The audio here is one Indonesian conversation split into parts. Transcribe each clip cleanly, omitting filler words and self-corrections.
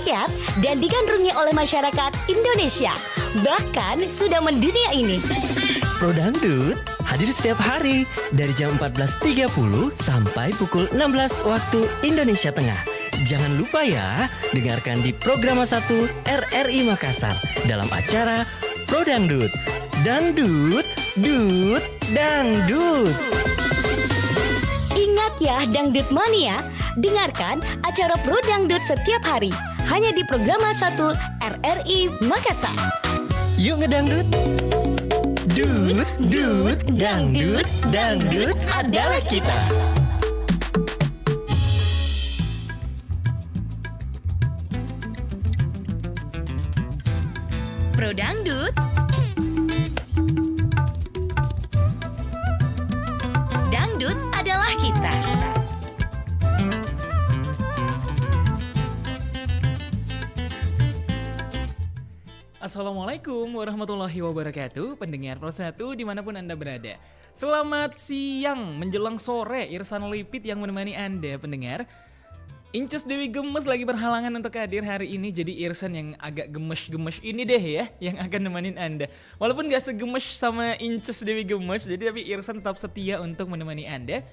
rakyat dan digandrungi oleh masyarakat Indonesia. Bahkan sudah mendunia ini. Pro Dangdut hadir setiap hari dari jam 14.30 sampai pukul 16 waktu Indonesia Tengah. Jangan lupa ya, dengarkan di Programa 1 RRI Makassar dalam acara Pro Dangdut. Dangdut, dut, dangdut. Ingat ya Dangdut Mania, dengarkan acara Pro Dangdut setiap hari hanya di Programa 1 RRI Makassar. Yuk ngedangdut. Dut, dut, dangdut, dangdut adalah kita. Pro Dangdut. Dangdut adalah kita. Assalamualaikum warahmatullahi wabarakatuh. Pendengar Pro 1 dimanapun Anda berada. Selamat siang menjelang sore, Irsan Lipit yang menemani Anda pendengar. Incus Dewi Gemes lagi berhalangan untuk hadir hari ini, jadi Irsan yang agak gemes-gemes ini deh ya yang akan nemenin Anda. Walaupun gak segemes sama Incus Dewi Gemes, jadi tapi Irsan tetap setia untuk menemani Anda,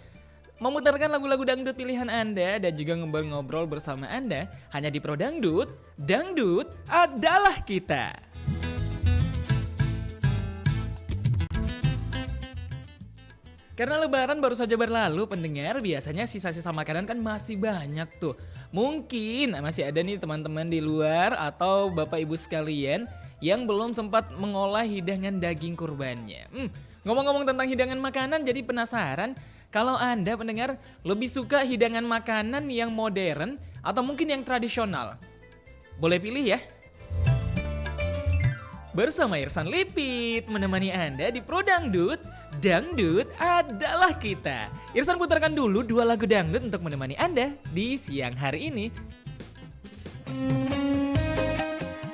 memutarkan lagu-lagu dangdut pilihan Anda dan juga ngobrol-ngobrol bersama Anda hanya di Pro Dangdut. Dangdut adalah kita. Karena lebaran baru saja berlalu pendengar, biasanya sisa-sisa makanan kan masih banyak tuh. Mungkin masih ada nih teman-teman di luar atau bapak ibu sekalian yang belum sempat mengolah hidangan daging kurbannya. Ngomong-ngomong tentang hidangan makanan, jadi penasaran kalau Anda pendengar lebih suka hidangan makanan yang modern atau mungkin yang tradisional? Boleh pilih ya. Bersama Irsan Lipit menemani Anda di Pro Dangdut. Dangdut adalah kita. Irsan putarkan dulu 2 lagu dangdut untuk menemani Anda di siang hari ini.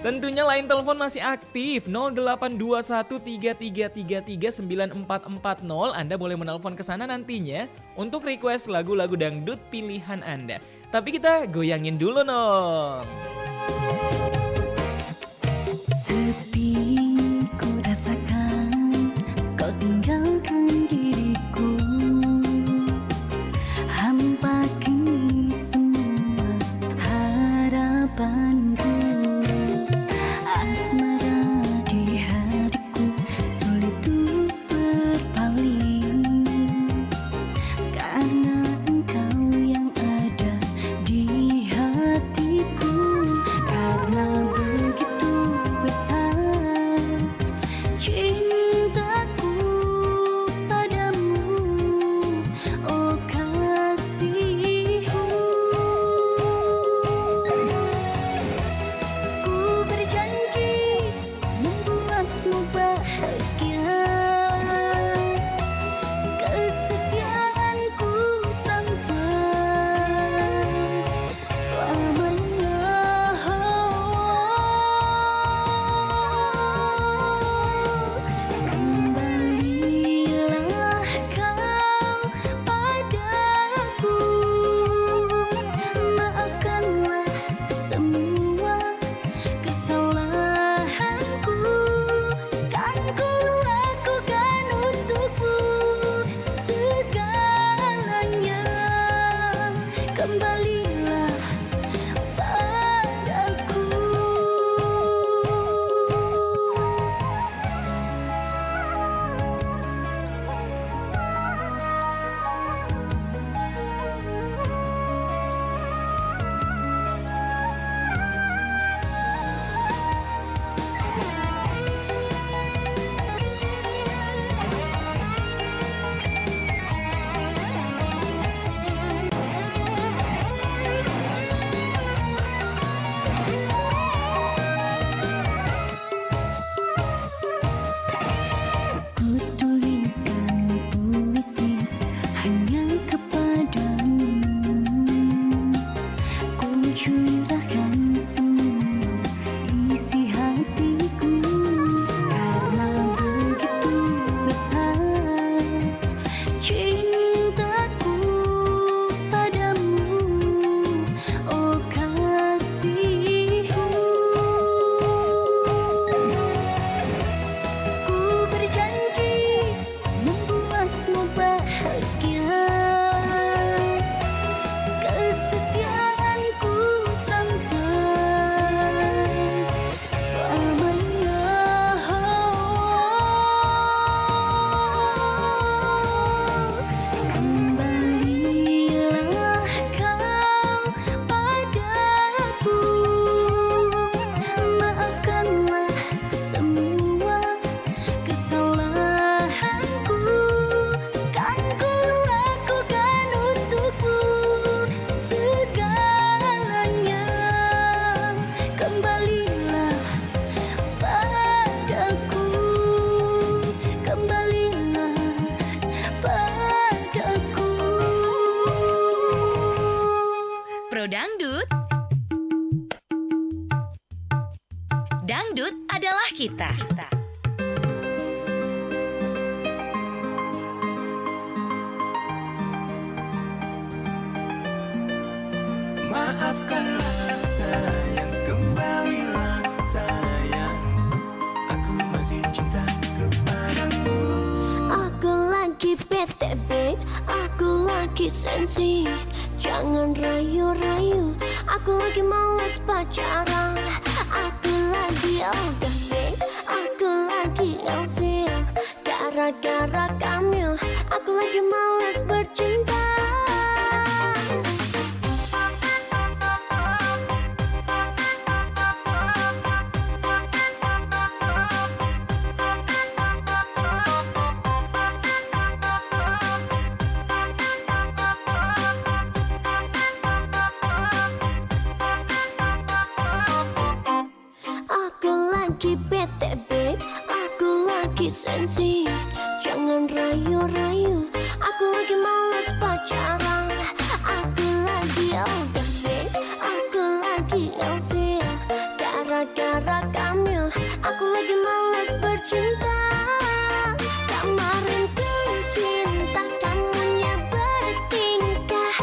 Tentunya line telepon masih aktif 082133339440. Anda boleh menelpon ke sana nantinya untuk request lagu-lagu dangdut pilihan Anda. Tapi kita goyangin dulu dong. Sepi ku rasakan, kau tinggalkan diriku. Hampa kini semua harapanku. Asmara di hatiku sulit untuk berpaling, karena engkau yang ada di hatiku. Karena begitu besar cintaku Dangdut adalah kita. Maafkanlah sayang, kembalilah sayang, aku masih cinta kepadamu. Aku lagi PTB, aku lagi sensi. Jangan rayu-rayu, aku lagi males pacaran. Aku lagi LDB, aku lagi ilfil. Gara-gara kamu, aku lagi males bercinta. Aku lagi BTB, aku lagi sensi. Jangan rayu-rayu, aku lagi males pacaran. Aku lagi LDB, aku lagi ilfil. Gara-gara kamu, aku lagi males bercinta. Kemarin ku cinta, kamunya bertingkah.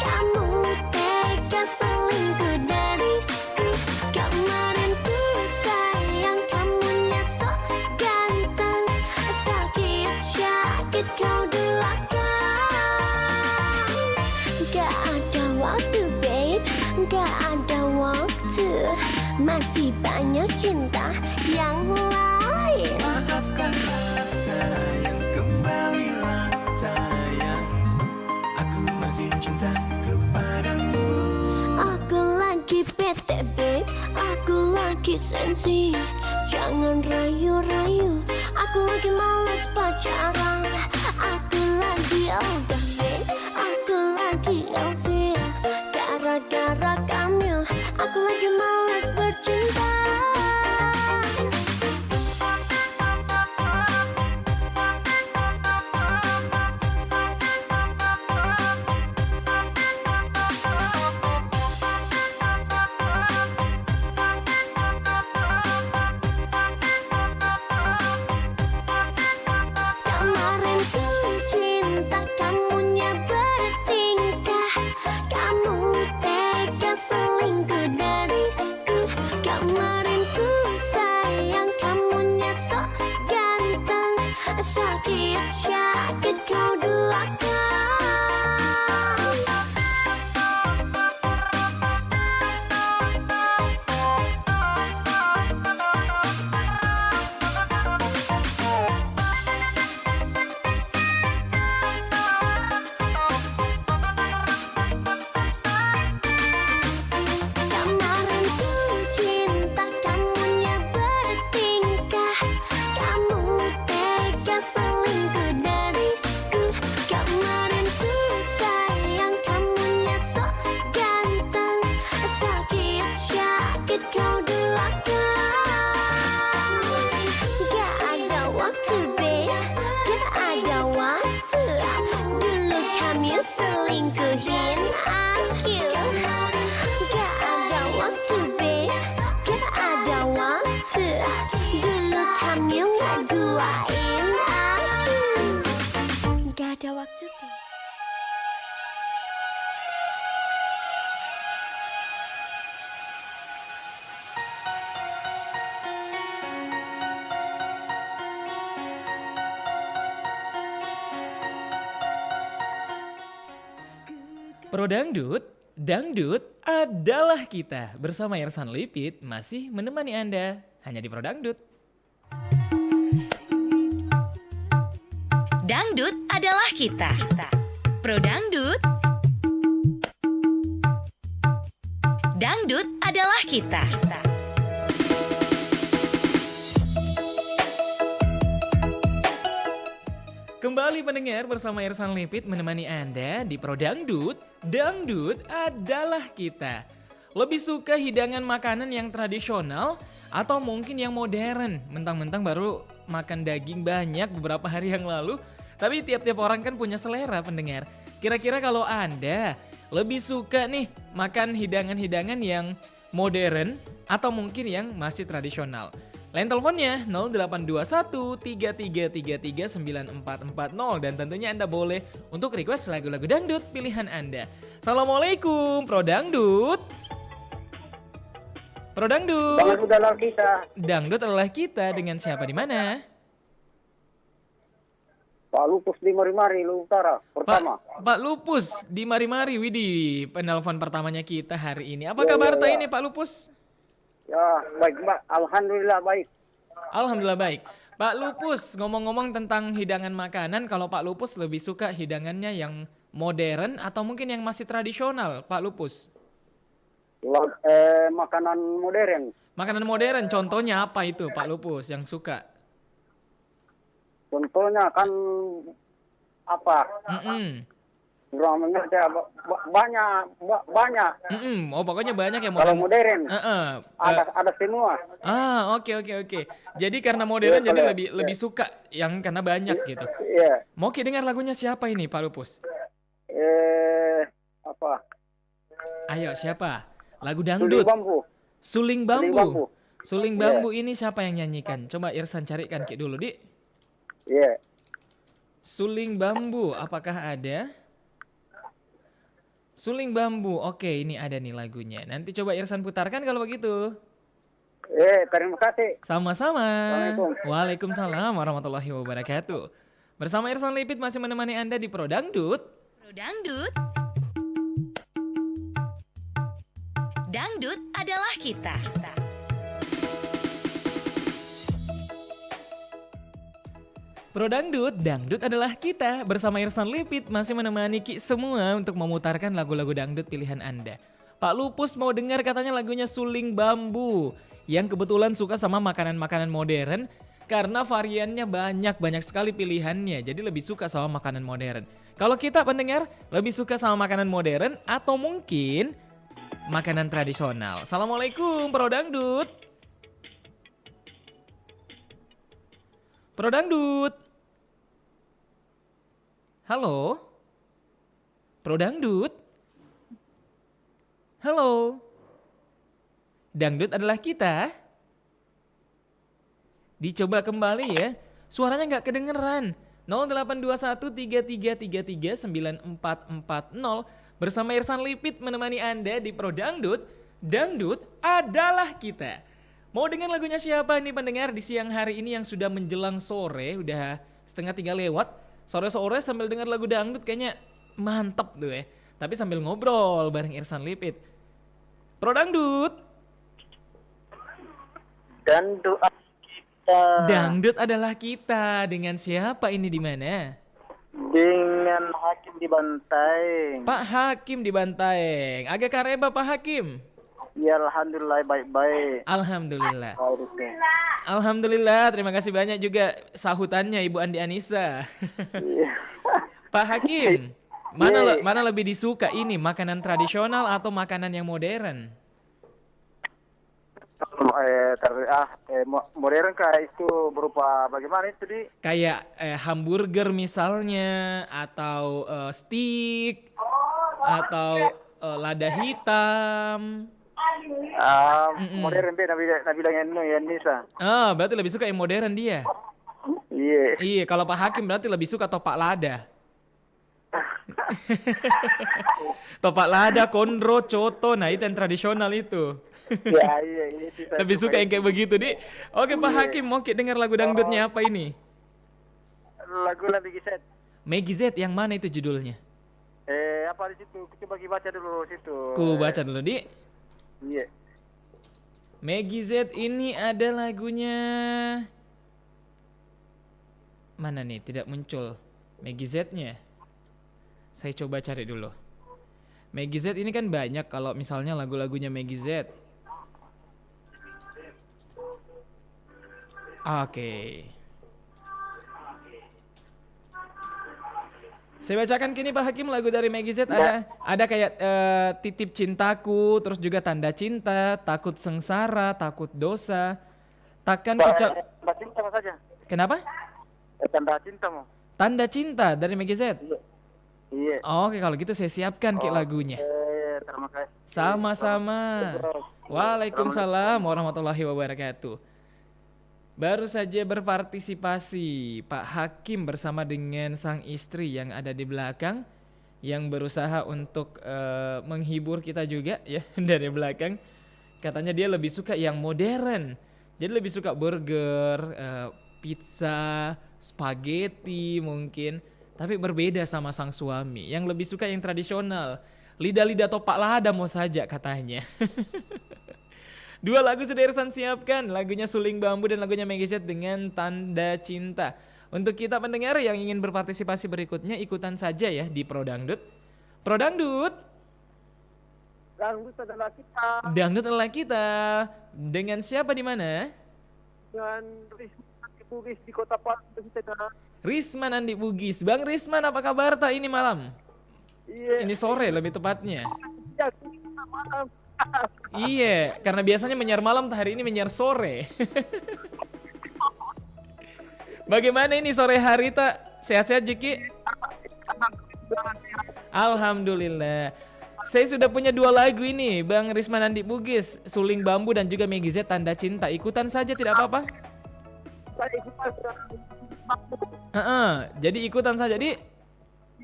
Kamu tega selingkuh dariku. Kemarin ku sayang, kamunya sok ganteng. Sakit kau duakan. Gak ada waktu babe, gak ada waktu. Masih banyak cinta yang lain. Maafkanlah sayang, kembalilah sayang, aku masih cinta kepadamu. Aku lagi PTB, aku lagi sensi. Jangan rayu-rayu, aku lagi males pacaran. Aku lagi LDB, aku lagi ilfil. Gara-gara kamu, aku lagi males bercinta. Kemarin ku cinta, kamunya bertingkah. Kamu tega selingkuh dariku. Kemarin ku sayang, kamunya sok ganteng. Sakit kau duakan. Kemarin ku cinta, kamunya bertingkah. Kamu tega selingkuh dariku. Kemarin ku sayang, kamunya sok ganteng. Sakit kau duakan. Gak ada waktu babe, gak ada waktu. Dulu kamu selingkuhin aku. Gak ada waktu babe, gak ada waktu. Dulu kamu ngaduain aku. Gak ada waktu babe. Pro Dangdut, Dangdut adalah kita. Bersama Irsan Lipit masih menemani Anda hanya di Pro Dangdut. Dangdut adalah kita. Pro Dangdut. Dangdut adalah kita. Kembali pendengar bersama Irsan Lipit menemani Anda di Pro Dangdut. Dangdut adalah kita. Lebih suka hidangan makanan yang tradisional atau mungkin yang modern? Mentang-mentang baru makan daging banyak beberapa hari yang lalu. Tapi tiap-tiap orang kan punya selera pendengar. Kira-kira kalau Anda lebih suka nih makan hidangan-hidangan yang modern atau mungkin yang masih tradisional. Line teleponnya 0821 3333 9440 dan tentunya Anda boleh untuk request lagu-lagu dangdut pilihan Anda. Assalamualaikum, Pro Dangdut. Pro Dangdut. Dangdut adalah kita. Dangdut adalah kita dengan siapa di mana? Pak Lupus di Mari-Mari, Lu Utara, pertama. Pak Lupus di Mari-Mari, widih, penelpon pertamanya kita hari ini. Apa Ya, kabar ya, ya. ini Pak Lupus? Ya, baik, Mbak. Alhamdulillah baik. Alhamdulillah baik. Pak Lupus, ngomong-ngomong tentang hidangan makanan, kalau Pak Lupus lebih suka hidangannya yang modern atau mungkin yang masih tradisional, Pak Lupus? Makanan modern. Makanan modern, contohnya apa itu Pak Lupus yang suka? Contohnya kan apa? Kurang mengerti. Banyak. Oh, pokoknya banyak yang Kalau modern. modern ada semua. Oke. Jadi karena modern Iya, jadi kalau- lebih suka yang karena banyak gitu. Iya. Mau dengar lagunya siapa ini Pak Lupus? Apa? Ayo siapa? Lagu Suling dangdut. bambu. Suling Suling bambu. bambu. Suling Iya. bambu ini siapa yang nyanyikan? Coba Irsan carikan Ki dulu, Dik. Iya. Suling bambu, apakah ada? Suling bambu. Oke, ini ada nih lagunya. Nanti coba Irsan putarkan kalau begitu. Terima kasih. Sama-sama. Assalamualaikum. Waalaikumsalam warahmatullahi wabarakatuh. Bersama Irsan Lipit masih menemani Anda di Pro Dangdut. Pro Dangdut. Dangdut adalah kita. Pro Dangdut, dangdut adalah kita. Bersama Irsan Lipit masih menemani Ki semua untuk memutarkan lagu-lagu dangdut pilihan Anda. Pak Lupus mau dengar katanya lagunya Suling Bambu. Yang kebetulan suka sama makanan-makanan modern. Karena variannya banyak sekali pilihannya. Jadi lebih suka sama makanan modern. Kalau kita pendengar lebih suka sama makanan modern atau mungkin makanan tradisional. Assalamualaikum Pro Dangdut. Pro Dangdut. Halo. Pro Dangdut. Halo. Dangdut adalah kita. Dicoba kembali ya. Suaranya nggak kedengeran. 082133339440 bersama Irsan Lipit menemani Anda di Pro Dangdut. Dangdut adalah kita. Mau dengar lagunya siapa nih pendengar di siang hari ini yang sudah menjelang sore, udah 2:30 lewat. Sore-sore sambil dengar lagu dangdut kayaknya mantep tuh ya. Tapi sambil ngobrol bareng Irsan Lipit. Pro Dangdut. Dangdut kita. Dangdut adalah kita. Dengan siapa ini di mana? Dengan Hakim di Bantaeng. Pak Hakim di Bantaeng. Agak kareba Pak Hakim. Ya, alhamdulillah baik-baik. Alhamdulillah. Harusnya. Alhamdulillah, terima kasih banyak juga sahutannya Ibu Andi Anissa. Pak Hakim, mana lebih disuka ini, makanan tradisional atau makanan yang modern? Modern kah itu berupa bagaimana itu di? Kayak hamburger misalnya, atau steak, atau lada hitam. Modern be Nabi dengan Nisa. Berarti lebih suka yang modern dia. Iya. Iya, kalau Pak Hakim berarti lebih suka topak lada. Topak lada, kondro, coto, nah itu yang tradisional itu. Iya. Lebih suka yang kayak begitu, Dik. Oke, Pak Hakim, mau dengar lagu dangdutnya apa ini? Lagu Maggie Z. Maggie Z, yang mana itu judulnya? Apa di situ? Coba baca dulu situ. Ku baca dulu, Dik. Iya. Maggie Z ini ada lagunya. Mana nih? Tidak muncul Maggie Z-nya. Saya coba cari dulu. Maggie Z ini kan banyak kalau misalnya lagu-lagunya Maggie Z. Oke. Saya bacakan kini Pak Hakim lagu dari Maggie Z ada kayak Titip Cintaku, terus juga Tanda Cinta, Takut Sengsara, Takut Dosa, Takkan Kucap. Tanda cinta apa saja? Kenapa? Tanda cinta mau. Tanda Cinta dari Maggie Z. Iya. Oke, kalau gitu saya siapkan kayak lagunya. terima kasih. Sama-sama. Waalaikumsalam warahmatullahi wabarakatuh. Baru saja berpartisipasi Pak Hakim bersama dengan sang istri yang ada di belakang, yang berusaha untuk menghibur kita juga ya dari belakang. Katanya dia lebih suka yang modern. Jadi lebih suka burger, pizza, spaghetti mungkin. Tapi berbeda sama sang suami yang lebih suka yang tradisional. Lidah-lidah topak lada mau saja katanya. Dua lagu sudah Irsan siapkan. Lagunya Suling Bambu dan lagunya Meggy Z dengan Tanda Cinta. Untuk kita pendengar yang ingin berpartisipasi berikutnya, ikutan saja ya di Pro Dangdut. Pro Dangdut. Dangdut adalah kita Dangdut adalah kita. Dengan siapa di mana? dengan Risma di Bugis di Kota Palu Tengah. Risman Andi Bugis. Bang Risman apa kabar tak ini malam? Iya. Ini sore lebih tepatnya. Ya, kita malam. Iya, karena biasanya menyiar malam, hari ini menyiar sore. Bagaimana ini sore hari tak? Sehat-sehat Jiki? Alhamdulillah. Saya sudah punya 2 lagu ini, Bang Risman Andi Bugis, Suling Bambu dan juga Meggy Z Tanda Cinta. Ikutan saja tidak apa-apa? Saya ikutan. Jadi ikutan saja di.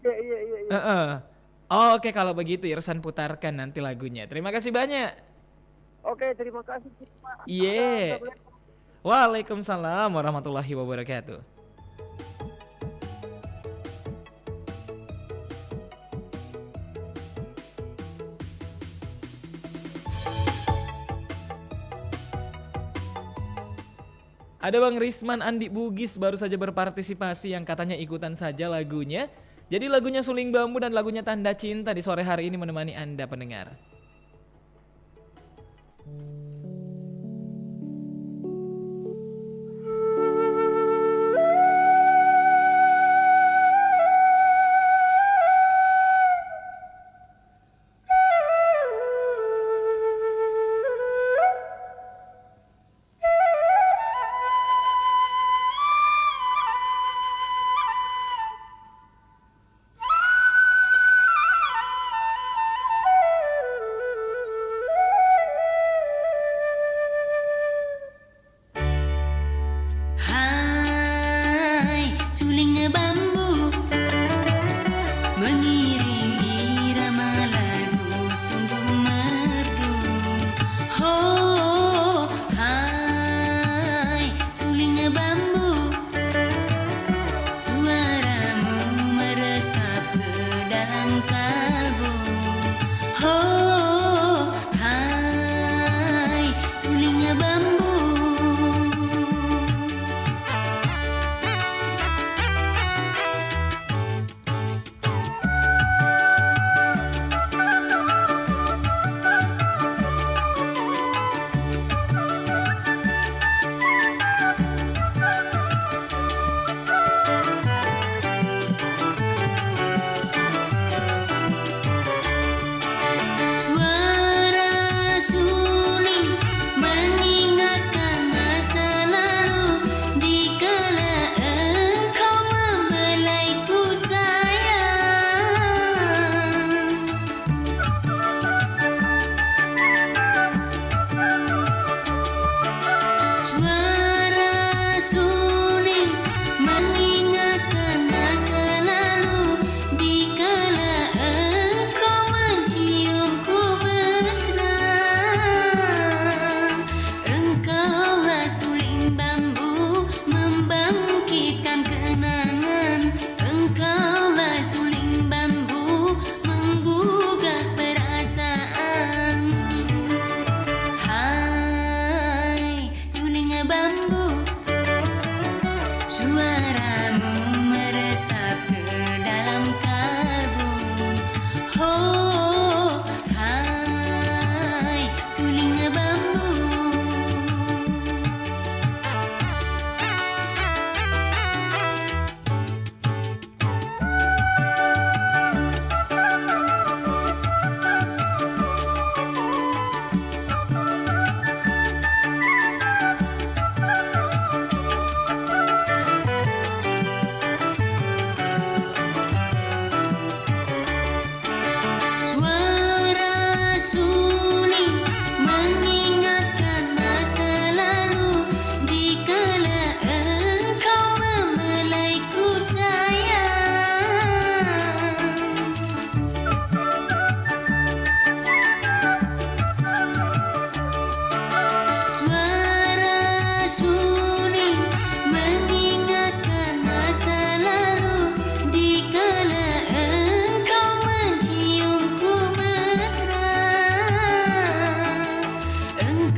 Iya. Oke, kalau begitu Irsan putarkan nanti lagunya. Terima kasih banyak. Oke, terima kasih. Iya. Waalaikumsalam warahmatullahi wabarakatuh. Ada Bang Risman Andi Bugis baru saja berpartisipasi yang katanya ikutan saja lagunya. Jadi lagunya Suling Bambu dan lagunya Tanda Cinta di sore hari ini menemani Anda pendengar.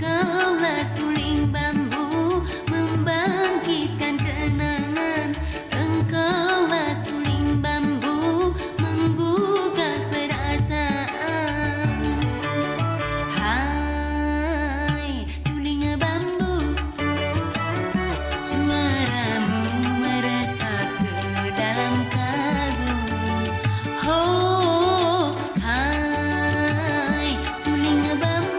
Engkaulah suling bambu membangkitkan kenangan. Engkaulah suling bambu menggugah perasaan. Hai suling bambu, suaramu meresap ke dalam kalbu. Oh, hai suling bambu.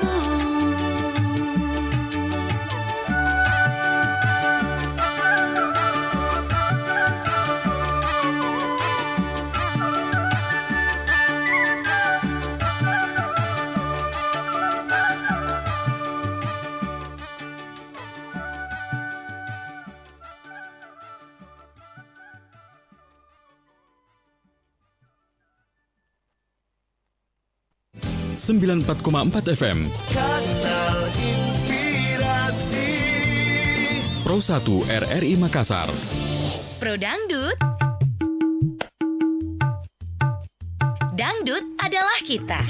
Sembilan 94,4 FM Kanal Inspirasi. Pro 1 RRI Makassar. Pro Dangdut. Dangdut adalah kita.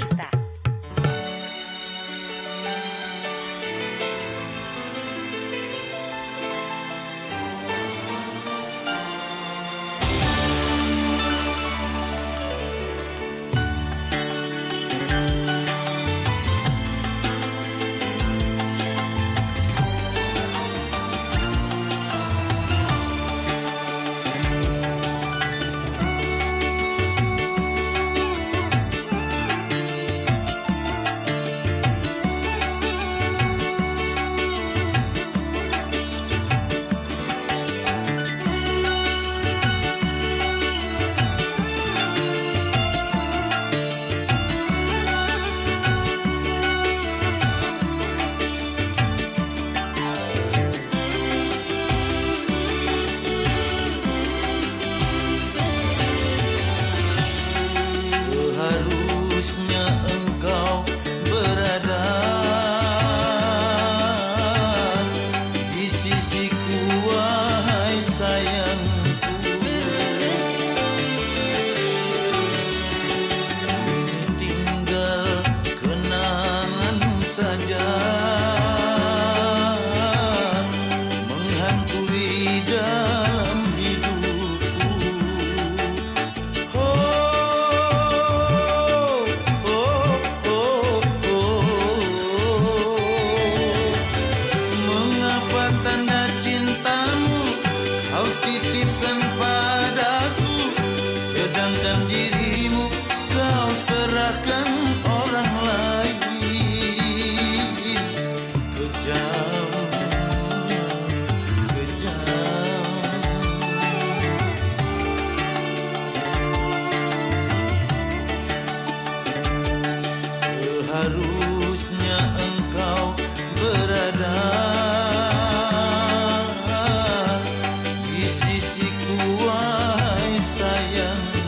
Seharusnya engkau berada di sisiku, wahai sayangku. Kini tinggal kenangan saja menghantui dalam hidupku. Mengapa tanda cintamu kau titipkan padaku, sedangkan dirimu kau serahkan orang lain? Kejam, kejam. Seharusnya engkau berada di sisiku, wahai sayangku.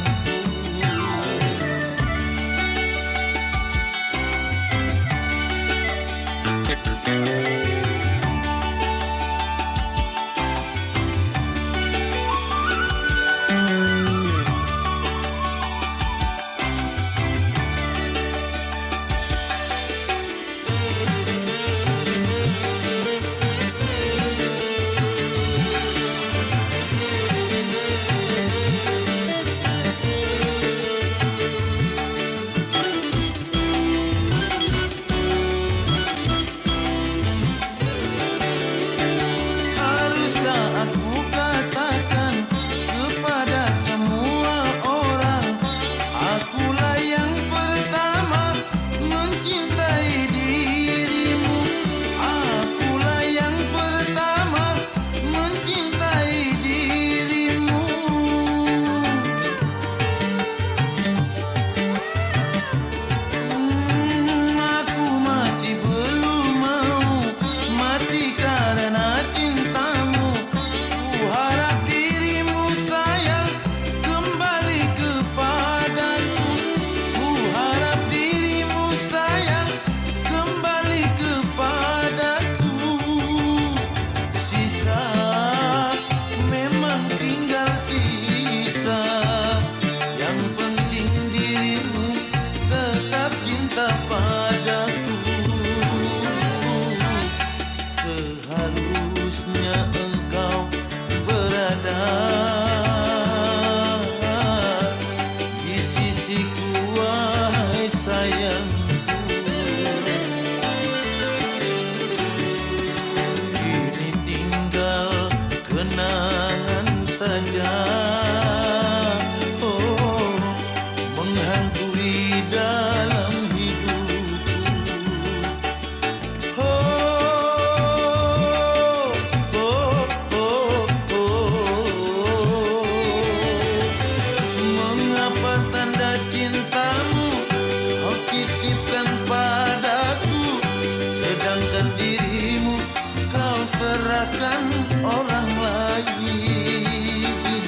menyalahkan orang lain.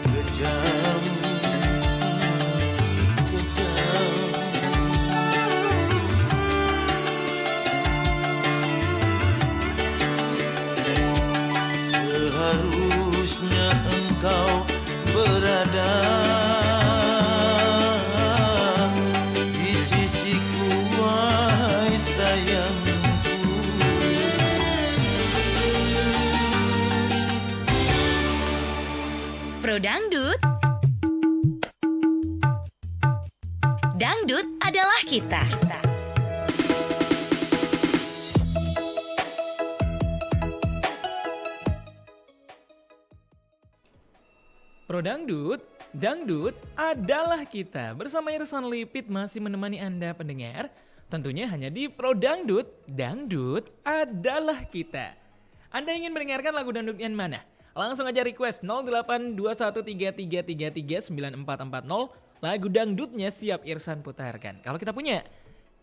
Kejam, kejam. Seharusnya engkau berada di sisiku, wahai sayangku. Pro Dangdut. Dangdut adalah kita. Pro Dangdut, Dangdut adalah kita. Bersama Irsan Lipit masih menemani Anda pendengar. Tentunya hanya di Pro Dangdut, Dangdut adalah kita. Anda ingin mendengarkan lagu dangdut yang mana? Langsung aja request 082133339440. Lagu dangdutnya siap Irsan putarkan. Kalau kita punya,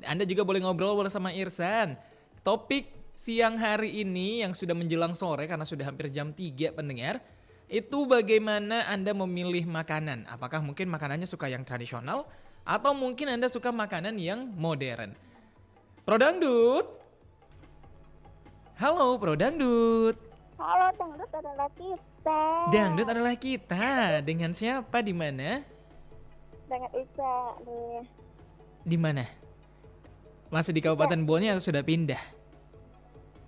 Anda juga boleh ngobrol bersama Irsan. Topik siang hari ini yang sudah menjelang sore karena sudah hampir jam 3 pendengar. Itu bagaimana Anda memilih makanan. Apakah mungkin makanannya suka yang tradisional atau mungkin Anda suka makanan yang modern. Pro Dangdut. Halo Pro Dangdut. Halo, dangdut adalah kita. Dangdut adalah kita. Dengan siapa di mana? Dengan Ica nih. Di mana? Masih di Kabupaten Bone atau sudah pindah?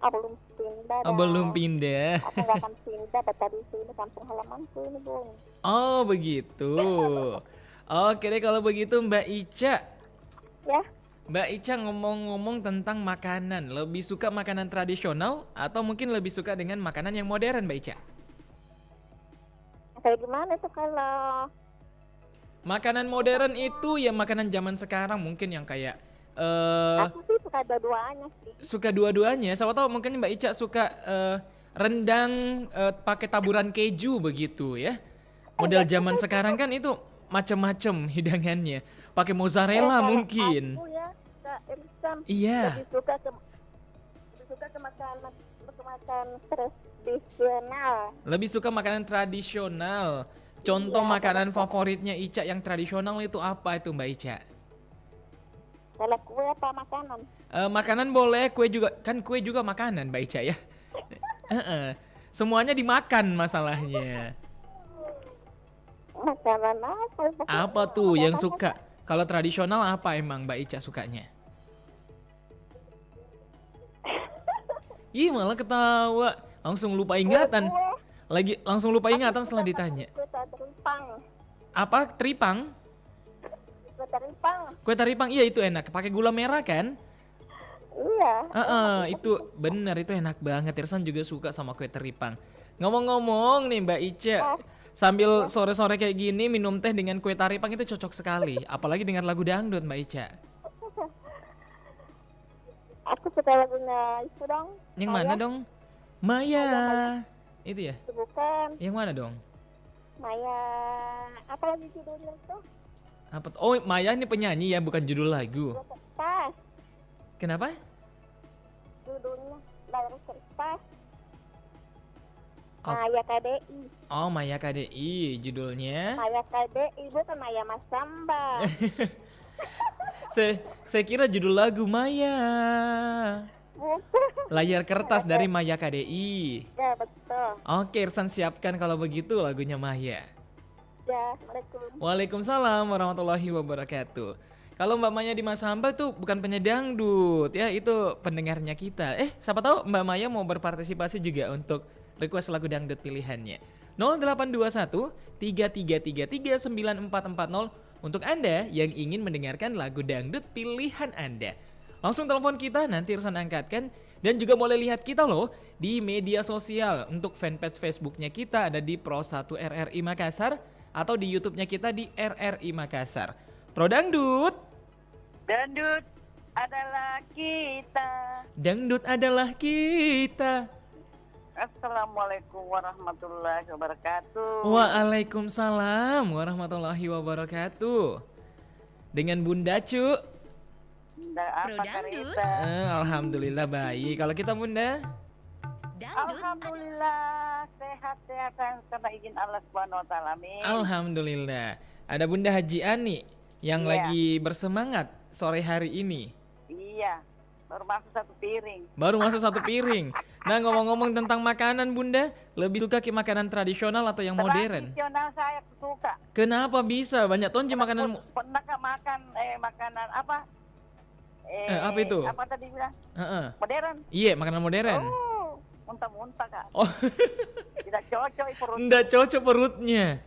Belum pindah. Oh, belum pindah. Aku nggak akan pindah, tadi sini kampung halamanku ini, Bung. Oh, begitu. Oke deh kalau begitu Mbak Ica. Ya, Mbak Ica ngomong-ngomong tentang makanan, lebih suka makanan tradisional atau mungkin lebih suka dengan makanan yang modern, Mbak Ica? kayak gimana tuh kalau Makanan modern itu ya makanan zaman sekarang mungkin yang kayak aku sih suka dua-duanya sih. suka dua-duanya. Siapa tahu mungkin Mbak Ica suka rendang pakai taburan keju begitu ya. Model zaman sekarang kan itu macam-macam hidangannya. Pakai mozzarella Kalau mungkin. aku ya, Kak Irsan, Iya. lebih suka ke makanan tradisional. Lebih suka makanan tradisional. Contoh Iya, makanan favoritnya Ica yang tradisional itu apa itu Mbak Ica? Kalau kue apa makanan? Makanan boleh, kue juga. Kan kue juga makanan Mbak Ica ya. Semuanya dimakan masalahnya. Makanan apa? Apa tuh yang suka? Kalau tradisional apa emang Mbak Ica sukanya? Ih malah ketawa. Langsung lupa ingatan. Langsung lupa ingatan setelah ditanya. Kue taripang. Apa? Tripang? Kue taripang. Kue taripang iya itu enak. Pakai gula merah kan? Iya. Itu benar itu enak banget. Irsan juga suka sama kue teripang. Ngomong-ngomong nih Mbak Ica, sambil sore-sore kayak gini minum teh dengan kue taripang itu cocok sekali. Apalagi dengan lagu dangdut Mbak Ica. Aku suka lagunya itu dong. Yang mana dong? Maya. Itu ya? Itu bukan. Yang mana dong? Maya. Apa lagi judulnya itu? Apa? Oh Maya ini penyanyi ya, bukan judul lagu. Kertas. Kenapa? Judulnya dari kertas. Oh. Maya KDI. Oh Maya KDI judulnya. Maya KDI bukan Maya Masamba. Saya kira judul lagu Maya. Bukan. Layar kertas dari Maya KDI. Ya betul. Oke, Irsan siapkan kalau begitu lagunya Maya. Ya, Assalamualaikum. Waalaikumsalam warahmatullahi wabarakatuh. Kalau Mbak Maya di Mas Hamba tuh bukan penyanyi dangdut ya, itu pendengarnya kita. Siapa tahu Mbak Maya mau berpartisipasi juga untuk request lagu dangdut pilihannya. 0821 3333 9440 untuk Anda yang ingin mendengarkan lagu dangdut pilihan Anda. Langsung telepon kita, nanti Irsan angkatkan. Dan juga boleh lihat kita loh di media sosial. Untuk fanpage Facebooknya kita ada di Pro1 RRI Makassar. Atau di YouTube-nya kita di RRI Makassar. Pro Dangdut. Dangdut adalah kita. Dangdut adalah kita. Assalamualaikum warahmatullahi wabarakatuh. Waalaikumsalam warahmatullahi wabarakatuh. Dengan Bunda Cu. Bunda apa Dangdut. Karita? Alhamdulillah baik. Kalau kita Bunda? Dangdut Alhamdulillah sehat-sehat karena izin Allah Subhanahu wa taala. Amin. Alhamdulillah. Ada Bunda Haji Ani yang Iya. lagi bersemangat sore hari ini. Iya, baru masuk satu piring. Baru masuk satu piring. Nah, ngomong-ngomong tentang makanan, Bunda, lebih suka ke makanan tradisional atau yang modern? Tradisional saya suka. Kenapa bisa? Banyak tonji makanan. Pernah nggak makan makanan apa? Apa itu? Apa tadi bilang? Heeh. Modern. Iya, makanan modern. Muntah-muntah Kak. Oh, Tidak cocok perut. nggak cocok perutnya.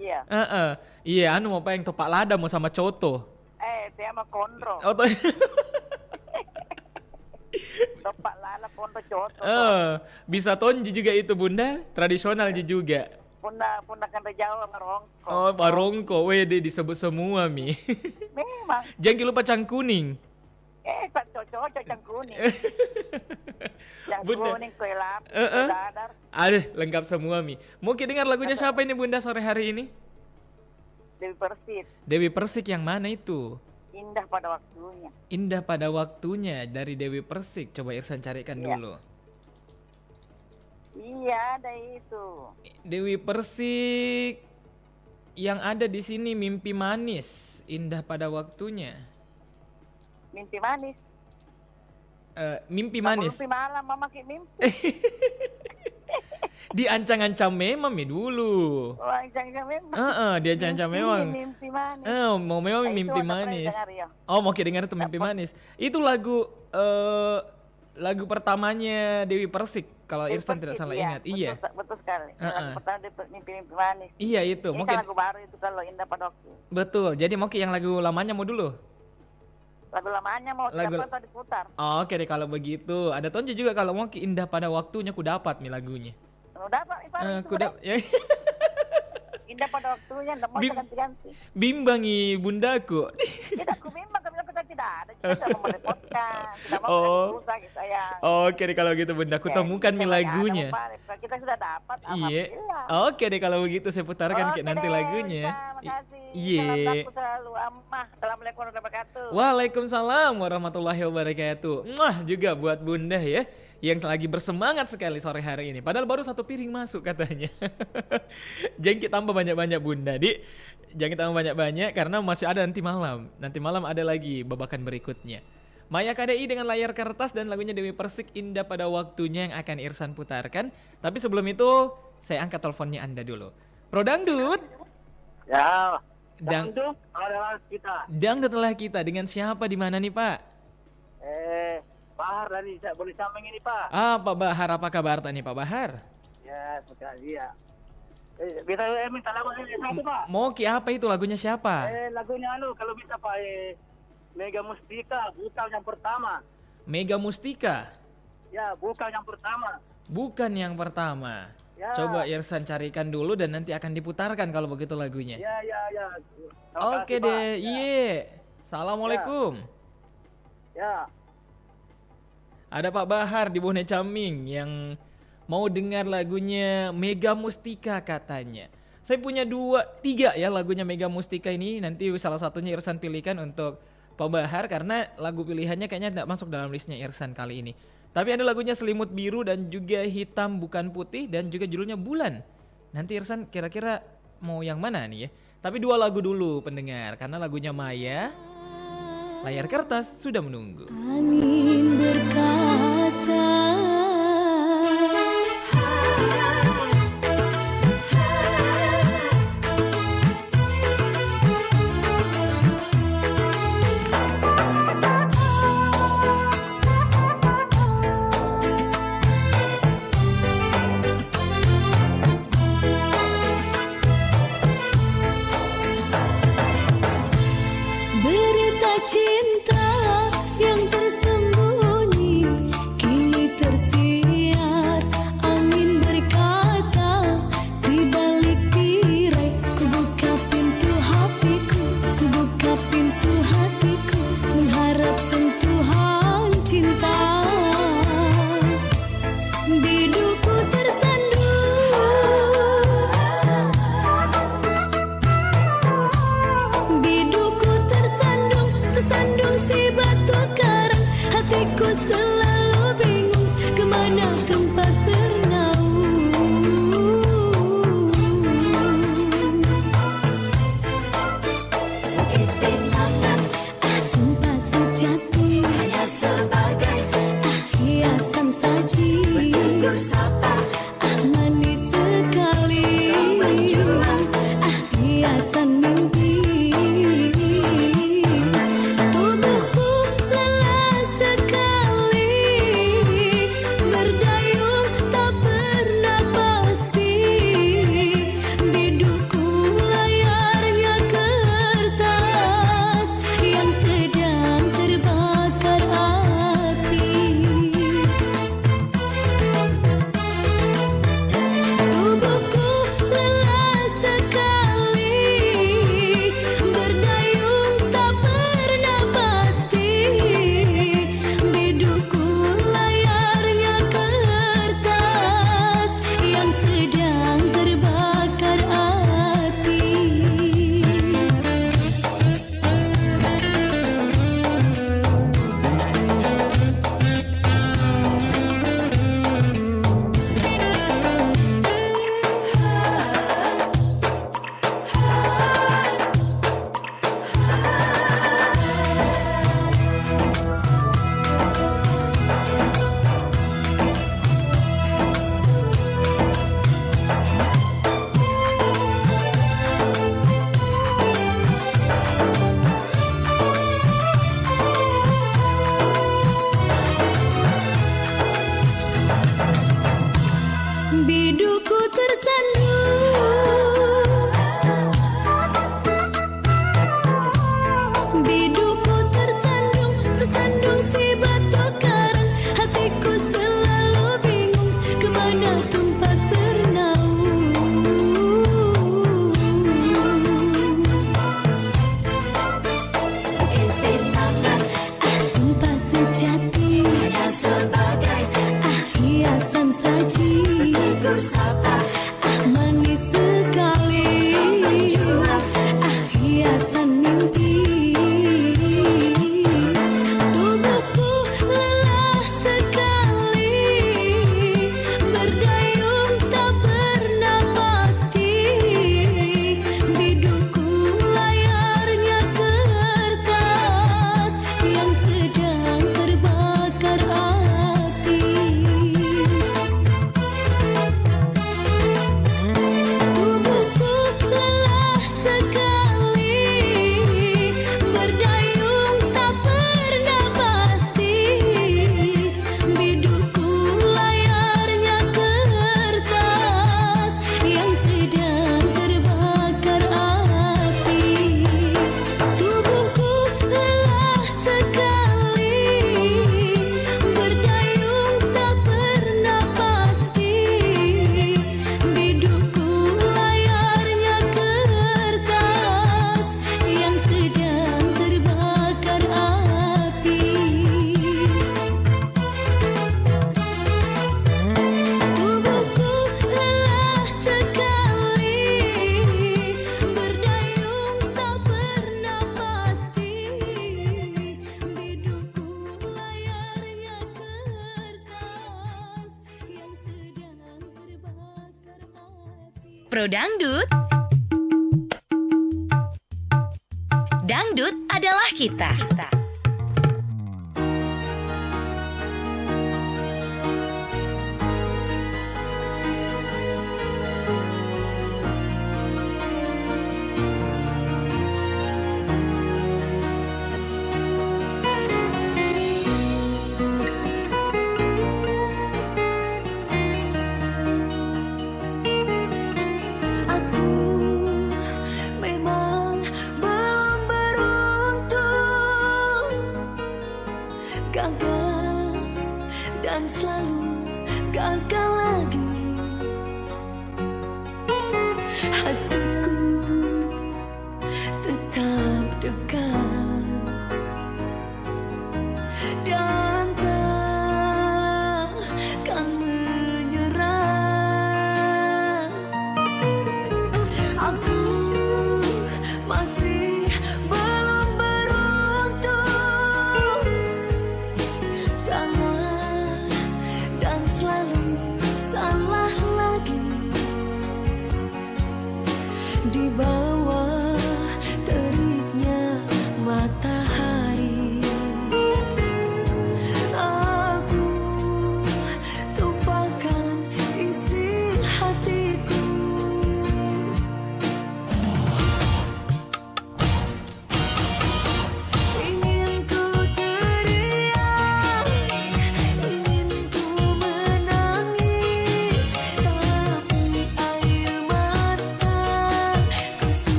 Iya. Heeh. Iya, anu mau pengen topak lada mau sama coto. Saya mah kondro. Oh, Topak lala kondro coto. Bisa tonji juga itu, Bunda. Tradisional juga. Pundak kan Jawa marongko. Oh, barongko, wede disebut semua, Mi. Memang. Jangan lupa cang kuning. Tak cocok yang kuning. Yang Bunda. kuning kue lapis, kue dadar. Aduh, lengkap semua, Mi. Mau dengar lagunya siapa ini, Bunda, sore hari ini? Dewi Persik. Dewi Persik yang mana itu? Indah pada waktunya. Indah pada waktunya dari Dewi Persik. Coba Irsan carikan Iya. dulu. Iya, ada itu. Dewi Persik yang ada di sini Mimpi Manis, Indah pada waktunya. Mimpi manis. Mimpi Manis. Mimpi malam, mama kayak mimpi. Diancang-ancam memang Mi dulu. Wah, jangan memang. Diancang-ancam memang. Mimpi manis. Mau memang Itu Mimpi ada pernah Manis. dengar, ya? Oh, mau dengar itu Mimpi Manis. Itu lagu pertamanya Dewi Persik kalau Dewi Irsan Persik, tidak salah iya. ingat. Iya. Betul sekali. Heeh. Lagu pertama dia mimpi manis. Iya itu. Ini Mungkin kan lagu baru itu kalau Indah pada waktu. betul. Jadi mau yang lagu lamanya mau dulu. Lagu lamanya mau Lagu- dapat atau diputar. Oke deh kalau begitu. Ada tonji juga kalau mau Indah pada waktunya ku dapat nih lagunya. Udah Pak, Ipan. Ku dapat. Ya. Indah pada waktunya, nggak mau Bim- ganti-ganti. Bimbangi bundaku. Tidak, aku memang kami kita tidak ada. Kita tidak mau merepotkan. Tidak mau Oh. susah gitu sayang. Oke deh kalau gitu Bunda, aku temukan mi lagunya. Kita sudah dapat, Iya. alhamdulillah. Oke deh kalau begitu saya putarkan Oke nanti deh, lagunya. Terima kasih. Iya. Salam aku selalu amah. Assalamualaikum warahmatullahi wabarakatuh. Waalaikumsalam warahmatullahi wabarakatuh. Mwah, juga buat Bunda ya yang lagi bersemangat sekali sore hari ini. Padahal baru satu piring masuk katanya. Jangan kita tambah banyak-banyak Bunda, Di. Jangan kita tambah banyak-banyak karena masih ada nanti malam. Nanti malam ada lagi babakan berikutnya. Maya KDI dengan layar kertas dan lagunya Dewi Persik Indah pada waktunya yang akan Irsan putarkan. Tapi sebelum itu saya angkat teleponnya Anda dulu. Pro Dangdut. Ya. Dangdut adalah kita. adalah kita dengan siapa di mana nih Pak? Bahar dari boleh samping ini Pak. Pak Bahar, apa kabar nih Pak Bahar? Ya, sekali ya. Bisa minta lagu ini satu Pak. Mau apa itu lagunya siapa? Lagunya kalau bisa Pak. Mega Mustika, bukan yang pertama. Mega Mustika. Ya, bukan yang pertama. Bukan yang pertama. Ya. Coba Irsan carikan dulu dan nanti akan diputarkan kalau begitu lagunya. Ya. Terima Oke kasih, Pak. deh, iya. Assalamualaikum. Ya. Ada Pak Bahar di Bone Caming yang mau dengar lagunya Mega Mustika katanya. Saya punya 3 ya lagunya Mega Mustika ini. Nanti salah satunya Irsan pilihkan untuk Pak Bahar karena lagu pilihannya kayaknya tidak masuk dalam listnya Irsan kali ini. Tapi ada lagunya Selimut Biru dan juga Hitam Bukan Putih dan juga judulnya Bulan. Nanti Irsan kira-kira mau yang mana nih ya? Tapi 2 lagu dulu pendengar karena lagunya Maya, Layar Kertas sudah menunggu. Angin berkata berita cinta yang tersembunyi tersandung, biduku tersandung, tersandung si batu karang. Hatiku selalu bingung kemana tempat bernaung. Sumpah sejati hanya sebagai hiasan saji. Manis sekali hiasan mimpi. Tubuhku lelah sekali, berdayung tak pernah pasti. Bidungku layarnya kertas yang sedang terbakar api. Tubuhku lelah sekali, berdayung tak pernah pasti. Bidungku layarnya kertas yang sedang terbakar api. Tubuhku lelah sekali, berdayung tak pernah pasti. Bidungku layarnya kertas yang sedang terbakar api. Tubuhku lelah sekali, berdayung tak pernah pasti. Bidungku layarnya kertas yang sedang terbakar api. Pro Dangdut. Dangdut adalah kita. Aku memang belum beruntung, gagal dan selalu gagal lagi. Hatiku tetap dekat dan takkan menyerah. Aku masih belum beruntung, salah dan selalu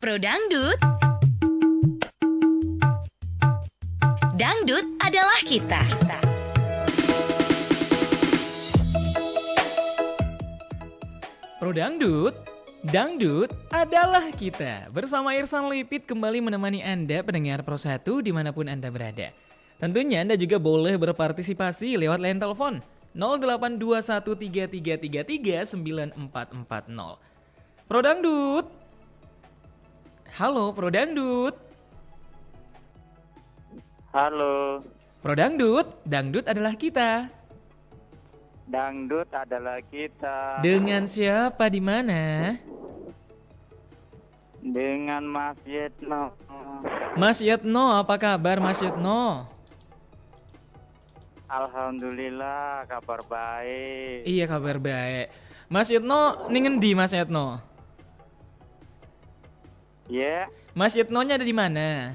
Pro Dangdut. Dangdut adalah kita. Pro Dangdut, Dangdut adalah kita. Bersama Irsan Lipit kembali menemani Anda pendengar Pro 1 dimanapun Anda berada. Tentunya Anda juga boleh berpartisipasi lewat line telepon 082133339440. Pro Dangdut. Halo Pro Dangdut. Halo, Pro Dangdut, Dangdut adalah kita. dangdut adalah kita. Dengan siapa di mana? Dengan Mas Yetno. Mas Yetno, apa kabar Mas Yetno? Alhamdulillah, kabar baik. Iya kabar baik. Mas Yetno, ning ngendi Mas Yetno? Ya, Mas Yetnonya ada di mana?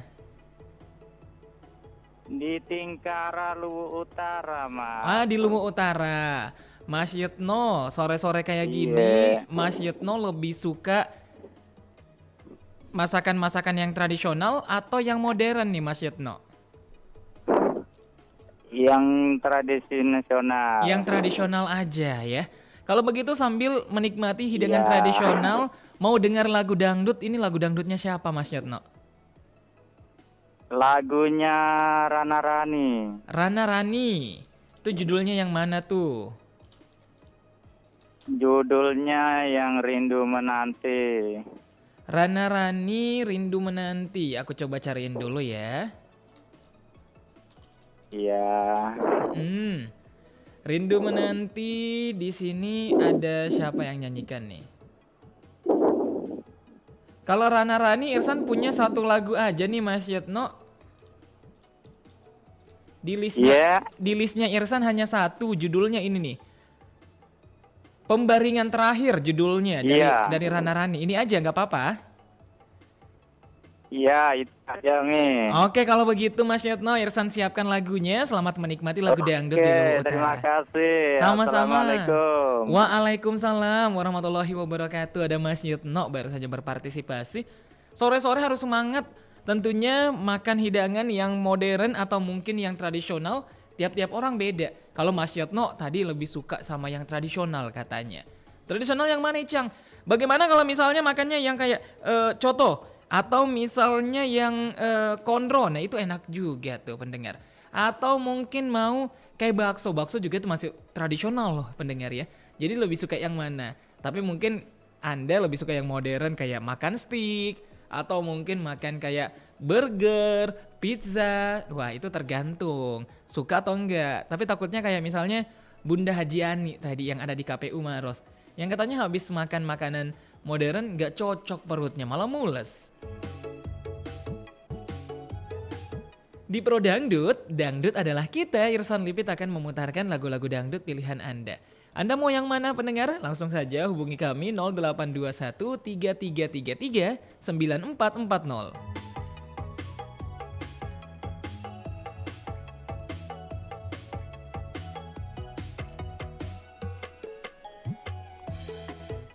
di Tingkara Luwu Utara, Mas. Ah, di Luwu Utara. Mas Yetno, sore-sore kayak gini, Iya. Mas Yetno lebih suka masakan-masakan yang tradisional atau yang modern nih Mas Yetno? Yang tradisi nasional. Yang tradisional aja ya. Kalau begitu sambil menikmati hidangan Iya. tradisional, mau dengar lagu dangdut, ini lagu dangdutnya siapa Mas Yetno? Lagunya Rana Rani. Rana Rani. Itu judulnya yang mana tuh? Judulnya Yang Rindu Menanti. Rana Rani Rindu Menanti. Aku coba cariin dulu ya. Iya. Rindu Menanti, di sini ada siapa yang nyanyikan nih? Kalau Rana Rani, Irsan punya satu lagu aja nih Mas Yetno. Di listnya Irsan hanya satu, judulnya ini nih. Pembaringan Terakhir judulnya dari Rana Rani. Ini aja nggak apa-apa. Iya, itu aja nih. Oke, kalau begitu Mas Yetno, Irsan siapkan lagunya. Selamat menikmati lagu dangdut di Luwu Utara. Terima kasih. Sama-sama. Assalamualaikum. Waalaikumsalam warahmatullahi wabarakatuh. Ada Mas Yetno baru saja berpartisipasi. Sore-sore harus semangat. Tentunya makan hidangan yang modern atau mungkin yang tradisional. Tiap-tiap orang beda. Kalau Mas Yetno tadi lebih suka sama yang tradisional katanya. Tradisional yang mana Cang? Bagaimana kalau misalnya makannya yang kayak coto? Atau misalnya yang konro, nah itu enak juga tuh pendengar. Atau mungkin mau kayak bakso, bakso juga itu masih tradisional loh pendengar ya. Jadi lebih suka yang mana? Tapi mungkin Anda lebih suka yang modern kayak makan steak. Atau mungkin makan kayak burger, pizza. Wah itu tergantung, suka atau enggak. Tapi takutnya kayak misalnya Bunda Haji Ani tadi yang ada di KPU Maros. Yang katanya habis makan makanan modern gak cocok perutnya, malah mules. Di Pro Dangdut, dangdut adalah kita. Irsan Lipit akan memutarkan lagu-lagu dangdut pilihan Anda. Anda mau yang mana pendengar? Langsung saja hubungi kami 0821 3333 9440.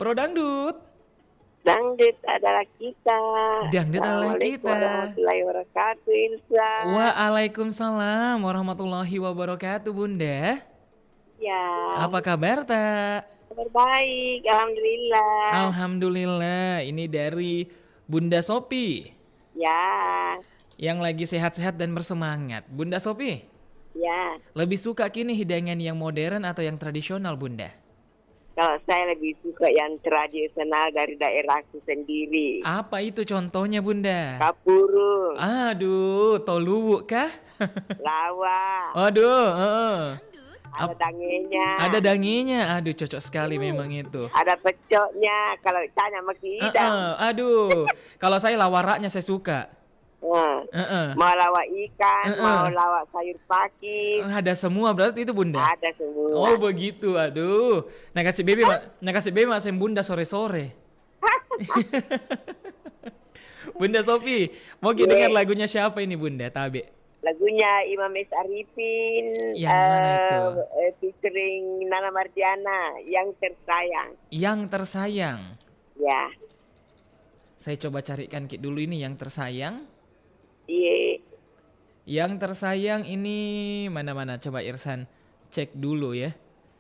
Pro Dangdut. Dangdut adalah kita. Dangdut adalah kita. Warahmatullahi wabarakatuh, Ilsa. Waalaikumsalam warahmatullahi wabarakatuh Bunda. Ya. Apa kabar tak? Kabar baik, alhamdulillah. Alhamdulillah, ini dari Bunda Sopi. Ya. Yang lagi sehat-sehat dan bersemangat. Bunda Sopi, Ya. lebih suka kini hidangan yang modern atau yang tradisional Bunda? Kalau saya lebih suka yang tradisional dari daerahku sendiri. Apa itu contohnya Bunda? Kapuru, Aduh, toluwu kah? lawa, Aduh, ada dangenya, ada danginya. Aduh, cocok sekali memang itu. ada pecoknya. Kalau tanya sama kita, Aduh, kalau saya lawaraknya saya suka. mau lawa ikan, mau lawa sayur pakis, Ada semua berarti itu Bunda? ada semua. Oh begitu, aduh. Nah kasih baby maksud Bunda sore-sore. Bunda Sopi, mau dengar lagunya siapa ini Bunda? Tabe. Lagunya Imam S. Arifin, Yang mana itu? featuring Nana Mardiana, yang tersayang. Yang tersayang. Ya, Saya coba carikan Ki dulu ini yang tersayang. Iya. Yang tersayang ini mana-mana, coba Irsan cek dulu ya.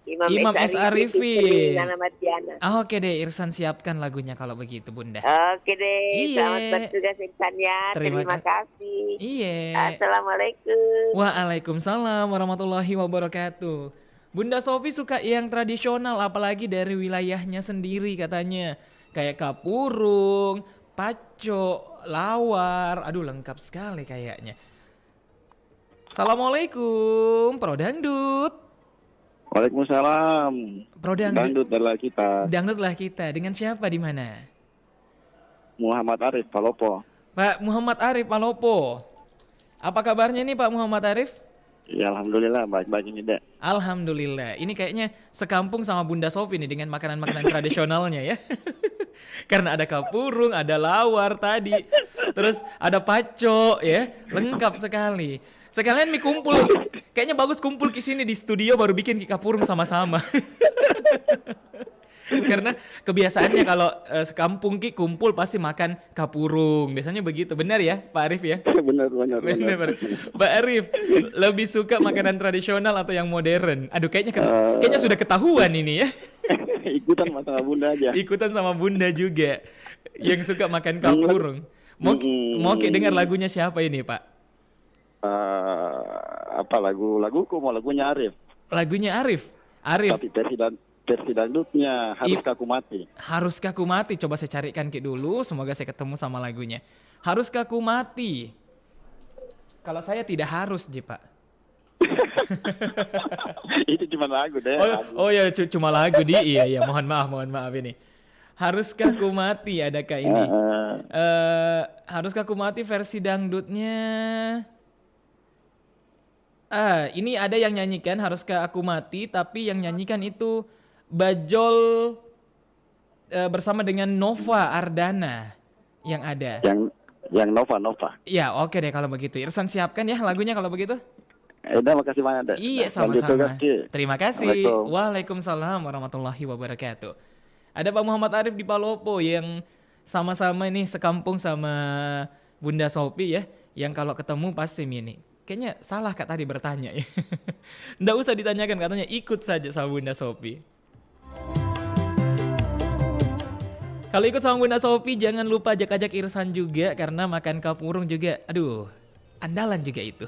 Imam S. Arifin. Nana Matiana. Oke deh, Irsan siapkan lagunya kalau begitu Bunda. Oke deh, Iya. selamat bertugas Irsan ya. Terima Terima kasih. Iya. Assalamualaikum. Waalaikumsalam warahmatullahi wabarakatuh. Bunda Sofi suka yang tradisional, apalagi dari wilayahnya sendiri katanya. Kayak kapurung, paco, lawar. Aduh, lengkap sekali kayaknya. Assalamualaikum, Pro Dangdut. Waalaikumsalam. Pro Dangdut. Dangdut adalah kita. Dangdutlah kita. Dengan siapa di mana? Muhammad Arif Palopo. Pak Muhammad Arif Palopo. Apa kabarnya nih Pak Muhammad Arif? Ya alhamdulillah baik-baik ini dek. Alhamdulillah. Ini kayaknya sekampung sama Bunda Sofi nih dengan makanan-makanan tradisionalnya ya. Karena ada kapurung, ada lawar tadi. Terus ada paco ya. Lengkap sekali. Sekalian mie kumpul. Kayaknya bagus kumpul ke sini di studio baru bikin kapurung sama-sama. Karena kebiasaannya kalau sekampung Ki kumpul pasti makan kapurung. Biasanya begitu. Benar ya Pak Arif ya? Benar. Pak Arif, lebih suka makanan tradisional atau yang modern? Aduh kayaknya sudah ketahuan ini ya. Ikutan sama Bunda aja. Ikutan sama Bunda juga. Yang suka makan kapurung. Mau Ki dengar lagunya siapa ini Pak? Apa laguku mau lagunya Arif. Lagunya Arif. Arif. Tapi versi dangdutnya Haruskah Ku Mati. Haruskah Ku Mati. Coba saya carikan Ki dulu. Semoga saya ketemu sama lagunya. Haruskah Ku Mati. Kalau saya tidak harus Ji Pak. Itu cuma lagu deh. Oh ya cuma lagu di. Iya mohon maaf ini. Haruskah Ku Mati adakah ini? Haruskah Ku Mati versi dangdutnya. Ini ada yang nyanyikan Haruskah Aku Mati, tapi yang nyanyikan itu Bajol bersama dengan Nova Ardana yang ada. Yang Nova. Ya oke deh kalau begitu. Irsan siapkan ya lagunya kalau begitu. Makasih banyak deh. Iya sama-sama. Terima kasih. Waalaikumsalam warahmatullahi wabarakatuh. Ada Pak Muhammad Arif di Palopo yang sama-sama ini sekampung sama Bunda Sopi ya. Yang kalau ketemu pasti ini. Kayaknya salah Kak tadi bertanya ya. Nggak usah ditanyakan katanya ikut saja sama Bunda Sopi. Kalau ikut sama Bunda Sopi jangan lupa ajak-ajak Irsan juga karena makan kapurung juga. Aduh, andalan juga itu.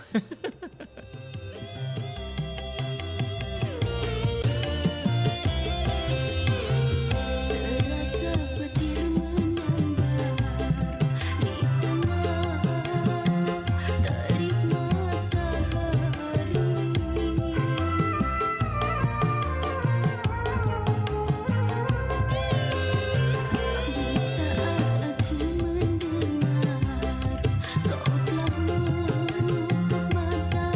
Kau telah menutup mata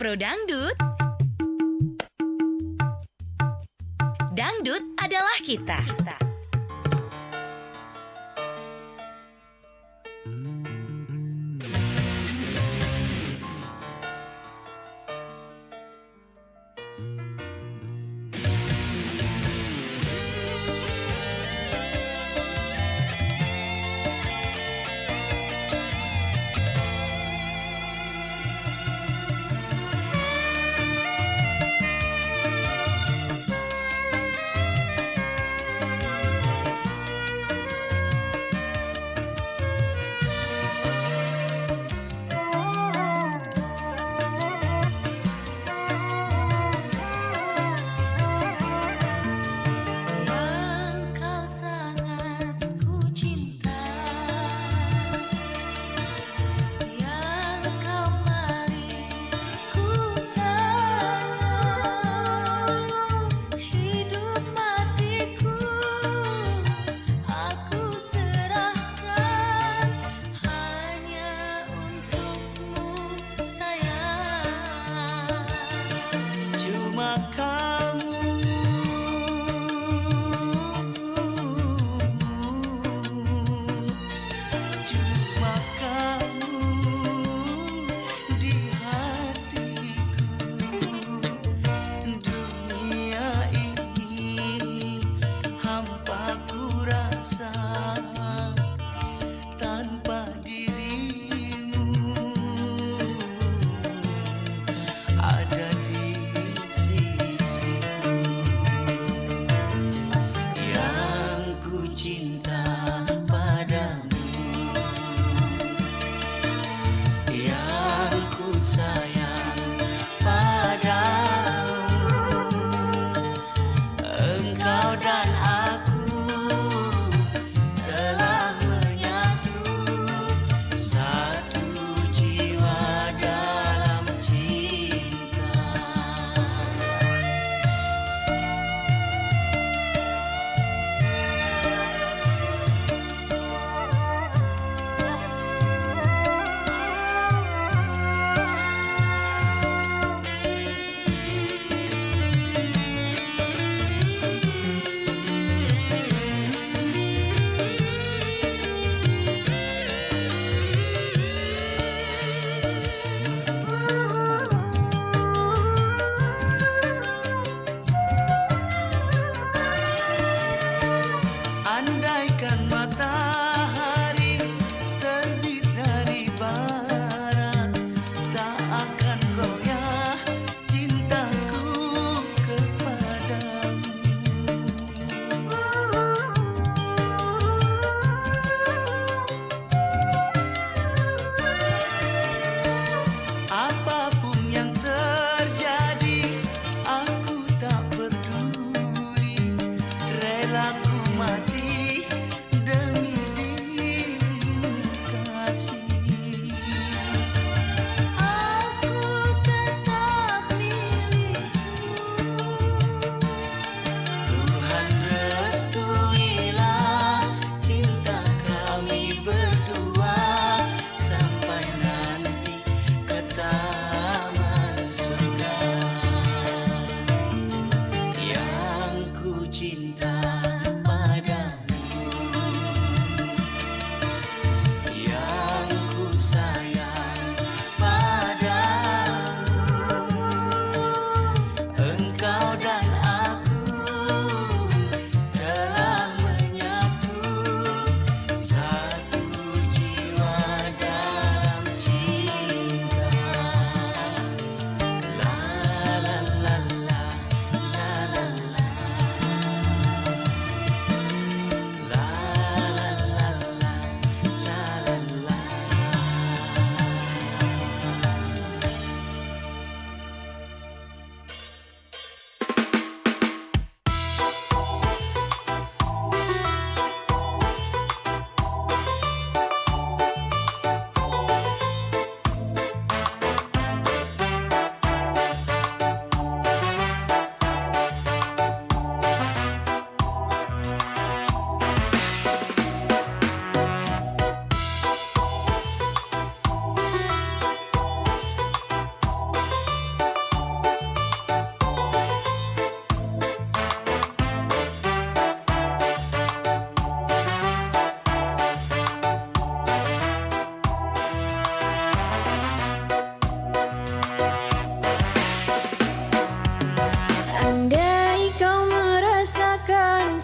Pro Dangdut. Dangdut adalah kita.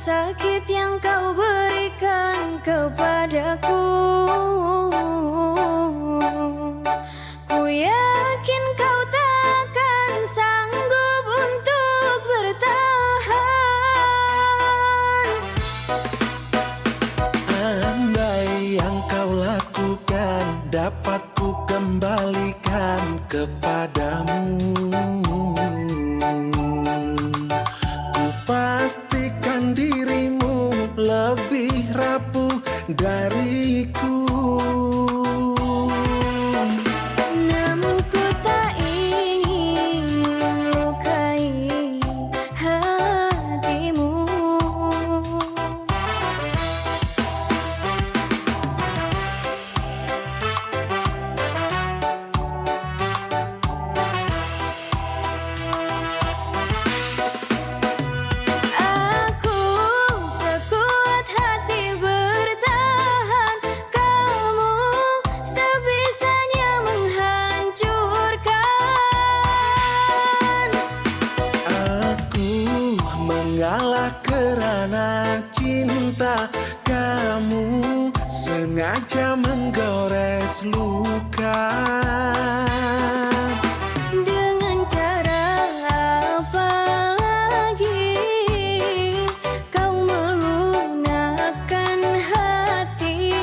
sakit yang kau berikan kepadaku. Ku yakin kau takkan sanggup untuk bertahan. Andai yang kau lakukan dapat ku kembalikan kepadamu, ku pastikan dirimu lebih rapuh dariku. Namun ku tak ingin lukai hatimu. Aku sekuat hati bertahan, kamu sebisanya menghancurkan. Aku mengalah kerana cinta, kamu sengaja menggores luka. Dengan cara apa lagi kau melunakkan hati?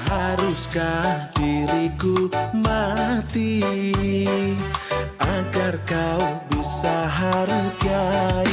Haruskah diriku mati agar kau bisa hargai?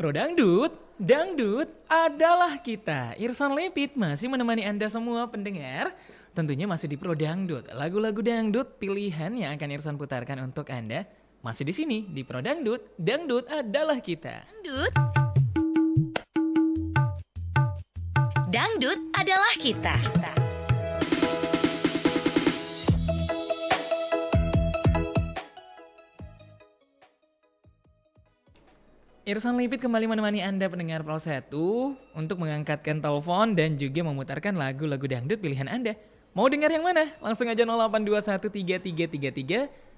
Pro Dangdut, Dangdut adalah kita. Irsan Lipit masih menemani Anda semua pendengar. Tentunya masih di Pro Dangdut. Lagu-lagu dangdut pilihan yang akan Irsan putarkan untuk Anda masih di sini di Pro Dangdut. Dangdut adalah kita. Dangdut. Dangdut adalah kita. Irsan Lipit kembali menemani Anda pendengar Pro 1 untuk mengangkatkan telepon dan juga memutarkan lagu-lagu dangdut pilihan Anda. Mau dengar yang mana? Langsung aja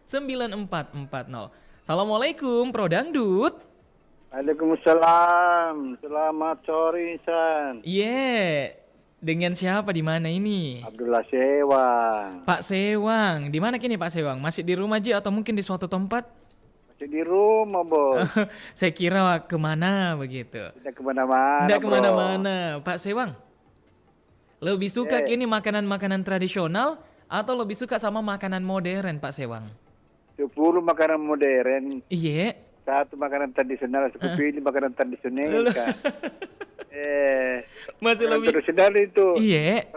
082133339440. Assalamualaikum Pro Dangdut. Waalaikumsalam. Selamat sore, San. Dengan siapa di mana ini? Abdullah Sewang. Pak Sewang. Di mana kini Pak Sewang? Masih di rumah aja atau mungkin di suatu tempat? Masih di rumah, Bos. Saya kira kemana begitu. Tidak kemana-mana, Tidak Bro. kemana-mana. Pak Sewang, lebih suka kini makanan-makanan tradisional atau lebih suka sama makanan modern Pak Sewang? 10 makanan modern. Iya. 1 makanan tradisional. Aku pilih makanan tradisional, kan. Masih makanan lebih. tradisional itu. Iya.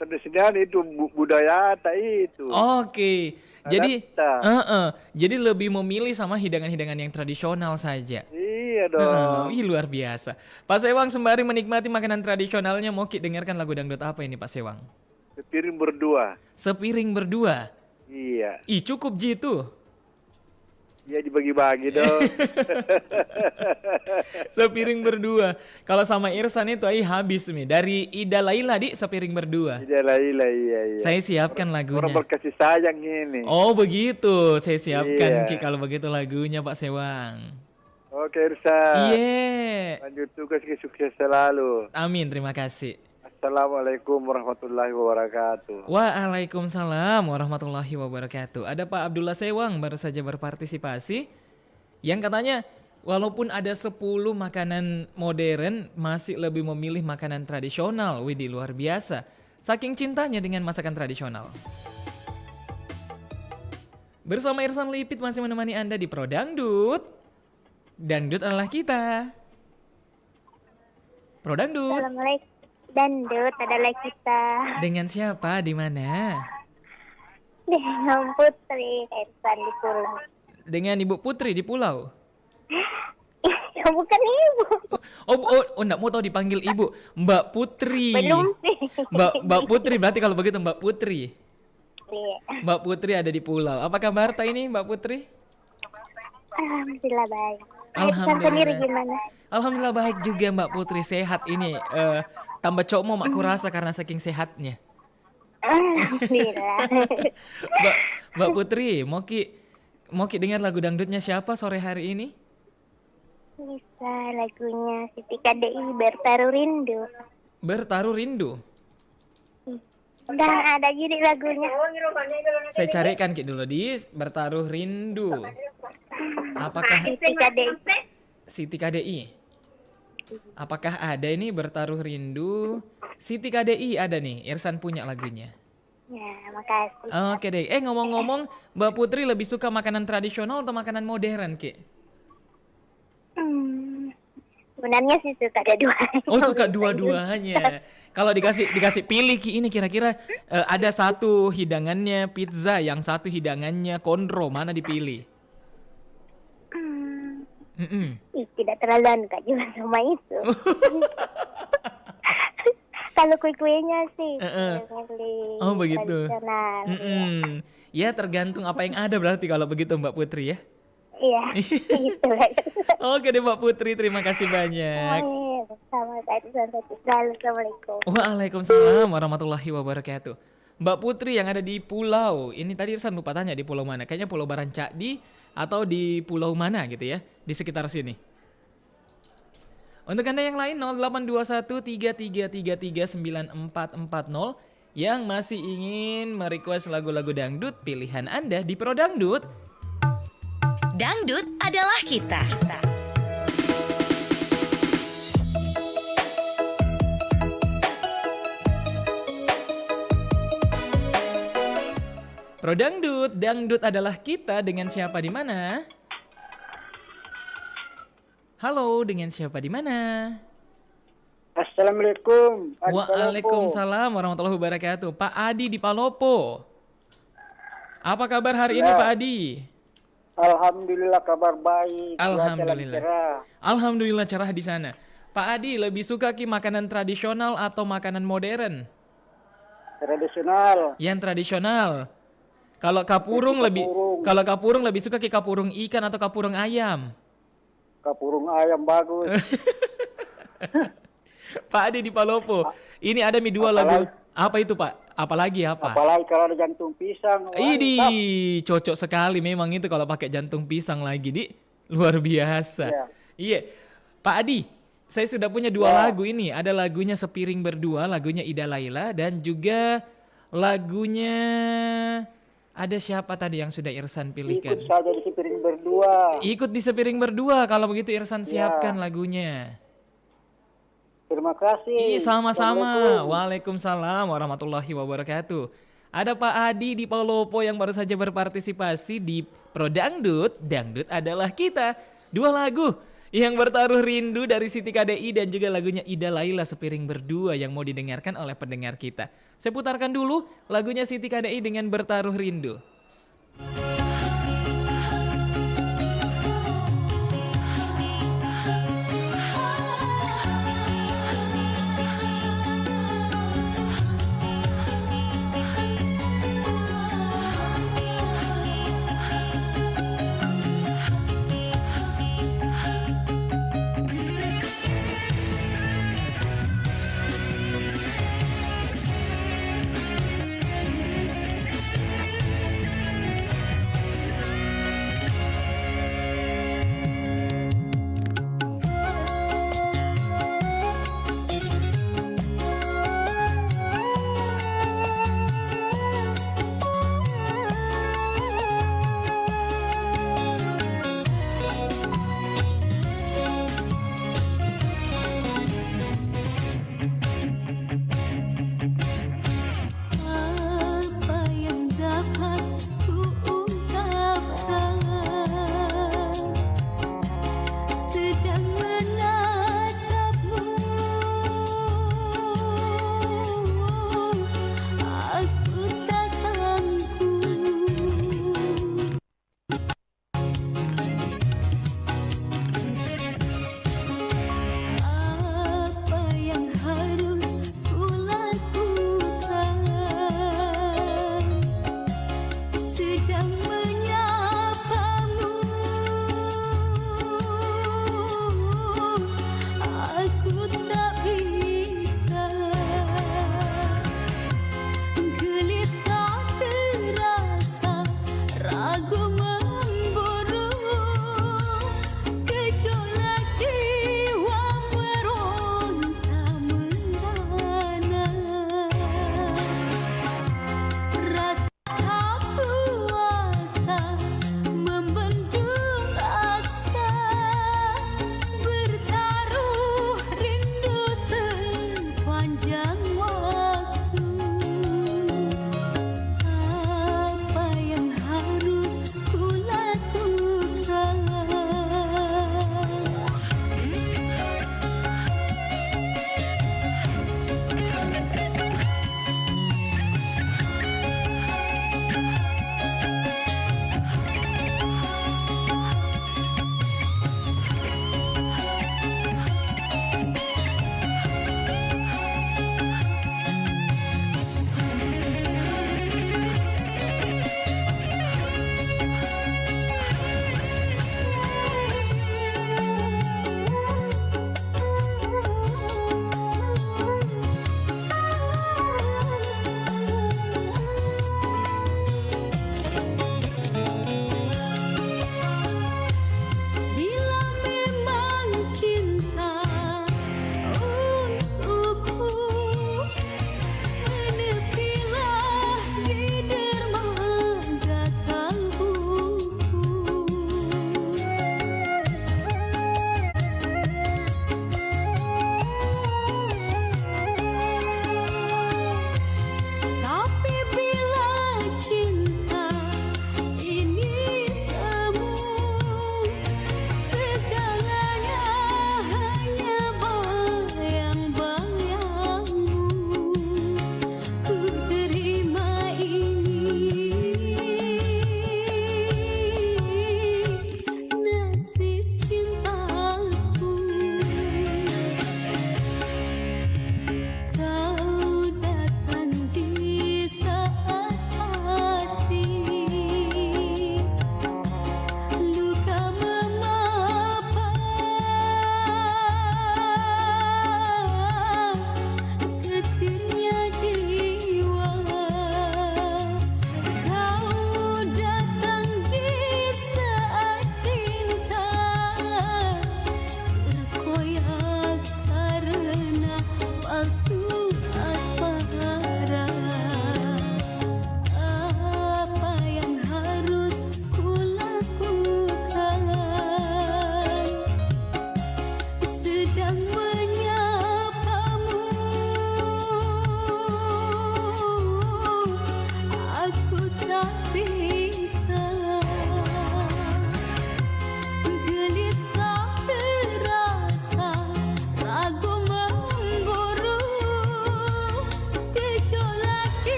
Tradisional itu budaya tak itu. Oke. Jadi, Adapta. jadi lebih memilih sama hidangan-hidangan yang tradisional saja. Iya dong. Ih, luar biasa. Pak Sewang sembari menikmati makanan tradisionalnya, mau dengarkan lagu dangdut apa ini Pak Sewang? Sepiring berdua. Sepiring berdua. Iya. Ih, cukup jitu. Iya dibagi-bagi dong. Sepiring berdua. Kalau sama Irsan itu habis nih. Dari Ida Laila di sepiring berdua. Iya iya. Saya siapkan lagunya. Orang berkasih sayang ini. Oh begitu. Saya siapkan Iya. Ki kalau begitu lagunya Pak Sewang. Oke Irsa. Iya. Lanjut tugas sukses selalu. Amin, terima kasih. Assalamualaikum warahmatullahi wabarakatuh. Waalaikumsalam warahmatullahi wabarakatuh. Ada Pak Abdullah Sewang baru saja berpartisipasi. Yang katanya walaupun ada 10 makanan modern masih lebih memilih makanan tradisional. Widih luar biasa. Saking cintanya dengan masakan tradisional. Bersama Irsan Lipit masih menemani Anda di Pro Dangdut. Dangdut adalah kita. Pro Dangdut. Assalamualaikum. Dangdut adalah kita. Dengan siapa? Di mana? Dengan Putri Irsan di Pulau. Dengan Ibu Putri di pulau. Bukan ibu. Oh, enggak mau tahu dipanggil Ibu. Mbak Putri. Belum sih. Mbak Putri berarti kalau begitu Mbak Putri. Iya. Mbak Putri ada di pulau. Apa kabar ini Mbak Putri? Alhamdulillah baik. Alhamdulillah. Irsan sendiri gimana? Alhamdulillah baik juga Mbak Putri, sehat ini. Tambah comom aku rasa karena saking sehatnya. Alhamdulillah. Mbak Putri, mau ki dengar lagu dangdutnya siapa sore hari ini? Bisa lagunya Siti KDI Bertaruh Rindu. Bertaruh Rindu. Udah ada jadi lagunya. Saya carikan ki dulu di Bertaruh Rindu. Apakah Siti KDI? Siti KDI? Apakah ada ini Bertaruh Rindu? Siti KDI ada nih, Irsan punya lagunya. Ya, makasih. Oke deh. Ngomong-ngomong, Mbak Putri lebih suka makanan tradisional atau makanan modern, Ki? Sebenarnya sih suka dua-duanya. Oh, suka dua-duanya. Kalau dikasih pilih Ki, ini kira-kira ada satu hidangannya pizza, yang satu hidangannya konro, mana dipilih? Tidak terlalu Kak juga sama itu. Kalau kue-kuenya sih Oh begitu. tradisional. Ya tergantung apa yang ada berarti kalau begitu Mbak Putri ya. Iya, gitu. Oke deh Mbak Putri, terima kasih banyak. Sama Kak Irsan selalu. Assalamualaikum. Waalaikumsalam warahmatullahi wabarakatuh. Mbak Putri yang ada di pulau, ini tadi Irsan lupa tanya di pulau mana. Kayaknya Pulau Barancadi atau di pulau mana gitu ya, di sekitar sini. Untuk Anda yang lain 082133339440 yang masih ingin merequest lagu-lagu dangdut pilihan Anda di Pro Dangdut. Dangdut adalah kita. Pro Dangdut, dangdut adalah kita dengan siapa di mana? Halo, dengan siapa di mana? Assalamualaikum. Waalaikumsalam warahmatullahi wabarakatuh. Pak Adi di Palopo. Apa kabar hari ini Pak Adi? Alhamdulillah kabar baik. Alhamdulillah. Alhamdulillah cerah di sana. Pak Adi lebih suka makanan tradisional atau makanan modern? Tradisional. Yang tradisional. Kalau kapurung lebih suka kapurung ikan atau kapurung ayam? Kapurung ayam bagus. Pak Adi di Palopo. Ini ada dua lagu. Apa itu Pak? Apalagi apa? Apalagi kalau ada jantung pisang. Ini cocok sekali memang itu kalau pakai jantung pisang lagi di luar biasa. Iya. Pak Adi, saya sudah punya dua lagu ini. Ada lagunya Sepiring Berdua, lagunya Ida Laila, dan juga lagunya ada siapa tadi yang sudah Irsan pilihkan? Ikut saja di Sepiring Berdua. Ikut di Sepiring Berdua. Kalau begitu Irsan siapkan lagunya. Terima kasih. Sama-sama. Waalaikumsalam warahmatullahi wabarakatuh. Ada Pak Adi di Palopo yang baru saja berpartisipasi di Pro Dangdut. Dangdut adalah kita. Dua lagu yang bertaruh rindu dari Siti KDI dan juga lagunya Ida Laila Sepiring Berdua yang mau didengarkan oleh pendengar kita. Saya putarkan dulu lagunya Siti KDI dengan Bertaruh Rindu.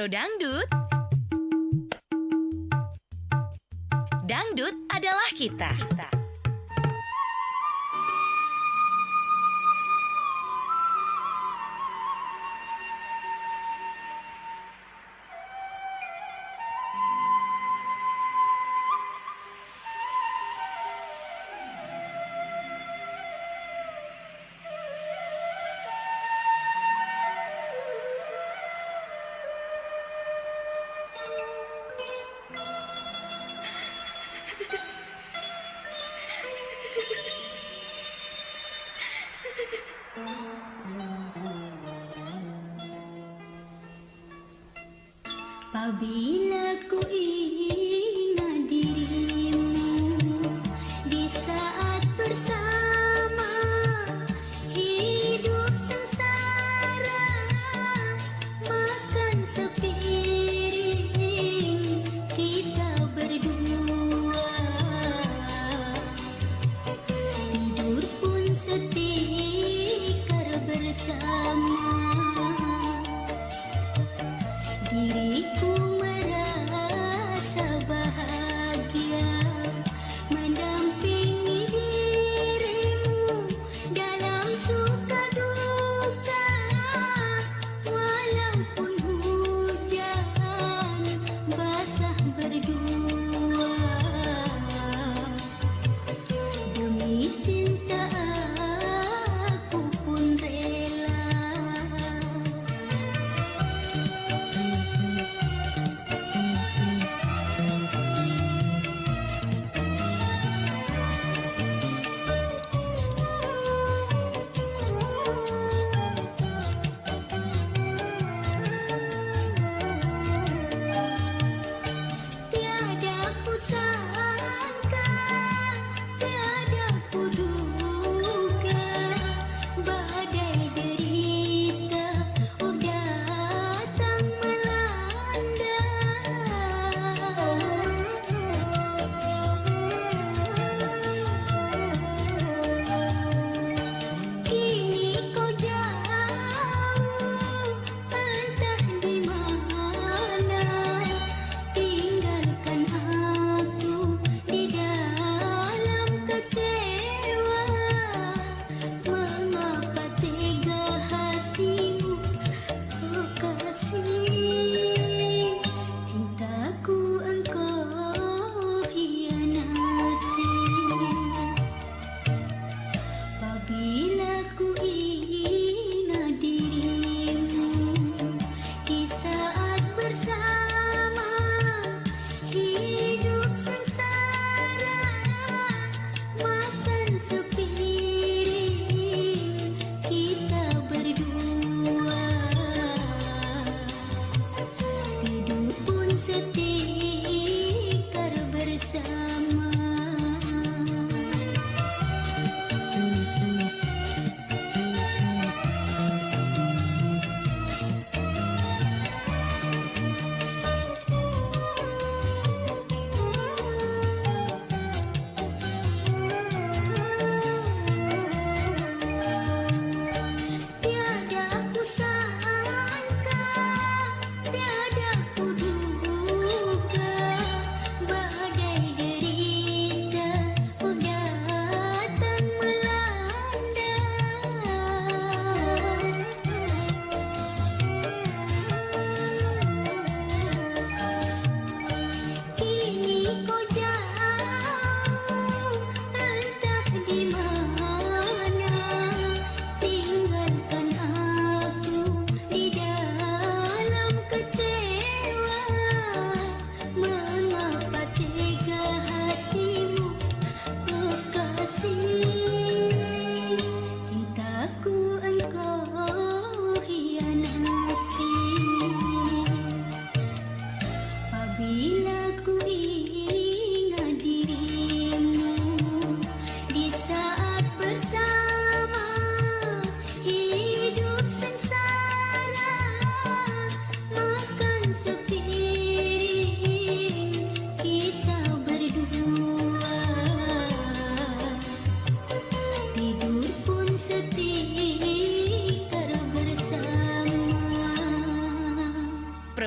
Radio Dangdut. Dangdut adalah kita.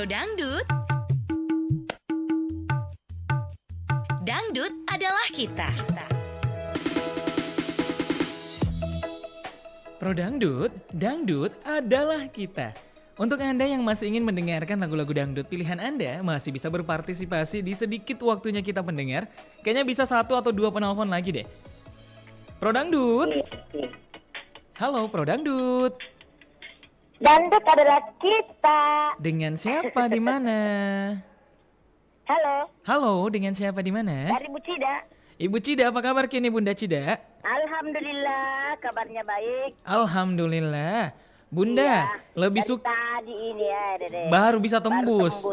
Dangdut, dangdut adalah kita. Pro Dangdut, dangdut adalah kita. Untuk Anda yang masih ingin mendengarkan lagu-lagu dangdut pilihan Anda, masih bisa berpartisipasi di sedikit waktunya kita pendengar. Kayaknya bisa 1 atau 2 penelpon lagi deh. Pro Dangdut. Halo Pro Dangdut. Dangdut adalah kita. Dengan siapa di mana? Halo, Halo, dengan siapa di mana? dari Bu Cida. Ibu Cida, apa kabar kini Bunda Cida? Alhamdulillah, kabarnya baik. Alhamdulillah. Bunda, lebih Dari suka tadi ini ya, Dede. baru bisa tembus.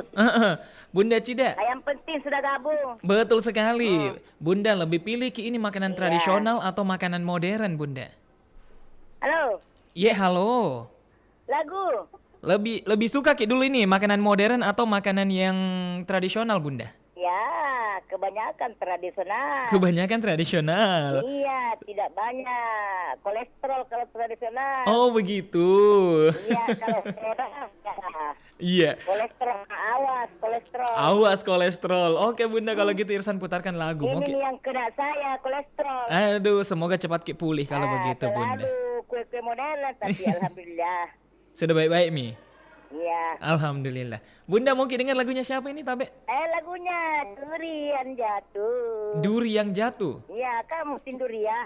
Bunda Cida, Yang penting sudah gabung. betul sekali. Bunda lebih pilih Ki ini makanan tradisional atau makanan modern, Bunda? Halo, Iya, halo. lagu. Lebih suka Ki dulu ini makanan modern atau makanan yang tradisional, Bunda? Ya, kebanyakan tradisional. Kebanyakan tradisional. Iya, tidak banyak kolesterol kalau tradisional. Oh, begitu. Iya, kalau modern ya. Iya. Kolesterol, awas kolesterol. Awas kolesterol. Oke, Bunda, kalau gitu Irsan putarkan lagu. Ini Mungkin. nih yang kena saya, kolesterol. Aduh, semoga cepat Ki pulih kalau begitu, Bunda. Terlalu kue-kue modern, tapi alhamdulillah. Sudah baik-baik, Mi? Iya. Alhamdulillah. Bunda mau Ki dengar lagunya siapa ini, Tabe? Lagunya Durian Jatuh. Duri yang jatuh. Iya, kan musim durian.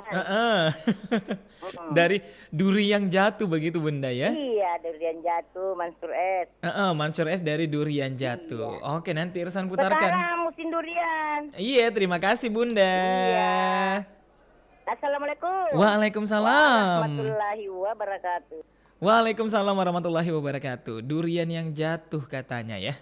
Dari duri yang jatuh begitu, Bunda ya? Iya, Durian Jatuh, Mansur S. Mansur S dari durian jatuh. Oke, nanti Irsan putarkan. Sekarang musim durian. Iya, terima kasih, Bunda. Iya. Assalamualaikum. Waalaikumsalam. Warahmatullahi wabarakatuh. Waalaikumsalam warahmatullahi wabarakatuh. Durian yang jatuh katanya ya.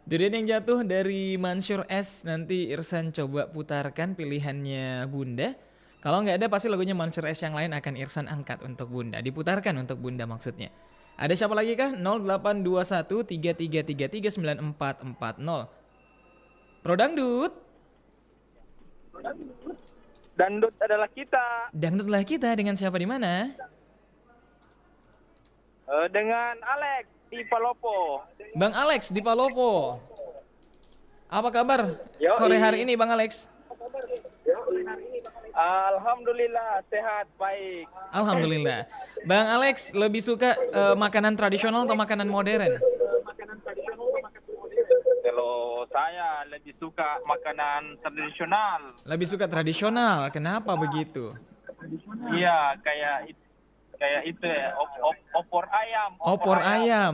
Durian yang jatuh dari Mansur S. Nanti Irsan coba putarkan pilihannya Bunda. Kalau nggak ada pasti lagunya Mansur S yang lain akan Irsan angkat untuk Bunda. Diputarkan untuk Bunda maksudnya. Ada siapa lagi kah? 0821 3333 9440. Pro Dangdut. Dangdut adalah kita. Dangdutlah kita dengan siapa di mana? Dengan Alex di Palopo. Bang Alex di Palopo. Apa kabar Yoi. sore hari ini Bang Alex? Alhamdulillah sehat baik. Alhamdulillah. Bang Alex lebih suka makanan tradisional atau makanan modern? Kalau saya lebih suka makanan tradisional. Lebih suka tradisional. Kenapa begitu? Iya, kayak itu ya, opor ayam. Opor ayam.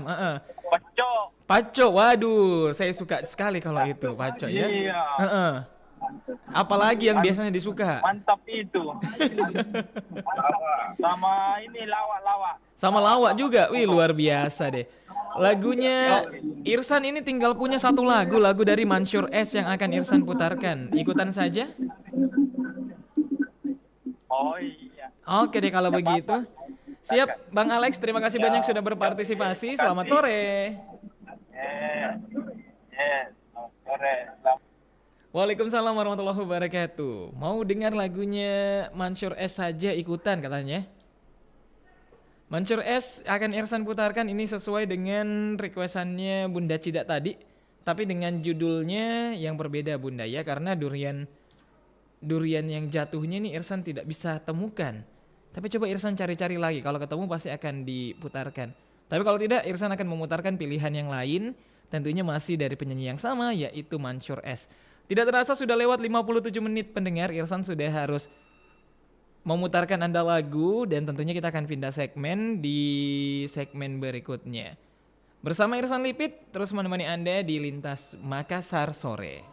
Paco. Paco. Waduh, saya suka sekali kalau itu paco ya. Iya. Apalagi yang biasanya disuka? Mantap itu. Sama ini lawak-lawak. Sama lawak juga. Wih, luar biasa deh. Lagunya Irsan ini tinggal punya satu lagu dari Mansur S yang akan Irsan putarkan. Ikutan saja? Oh iya. Oke deh kalau begitu. Siap, Bang Alex, terima kasih banyak sudah berpartisipasi. Selamat sore. Sore. Waalaikumsalam warahmatullahi wabarakatuh. Mau dengar lagunya Mansur S saja ikutan katanya. Mansur S akan Irsan putarkan ini sesuai dengan requestannya Bunda Cida tadi. Tapi dengan judulnya yang berbeda Bunda ya. Karena durian yang jatuhnya nih Irsan tidak bisa temukan. Tapi coba Irsan cari-cari lagi. Kalau ketemu pasti akan diputarkan. Tapi kalau tidak Irsan akan memutarkan pilihan yang lain. Tentunya masih dari penyanyi yang sama yaitu Mansur S. Tidak terasa sudah lewat 57 menit pendengar. Irsan sudah harus memutarkan Anda lagu dan tentunya kita akan pindah segmen di segmen berikutnya. Bersama Irsan Lipit terus menemani Anda di Lintas Makassar Sore.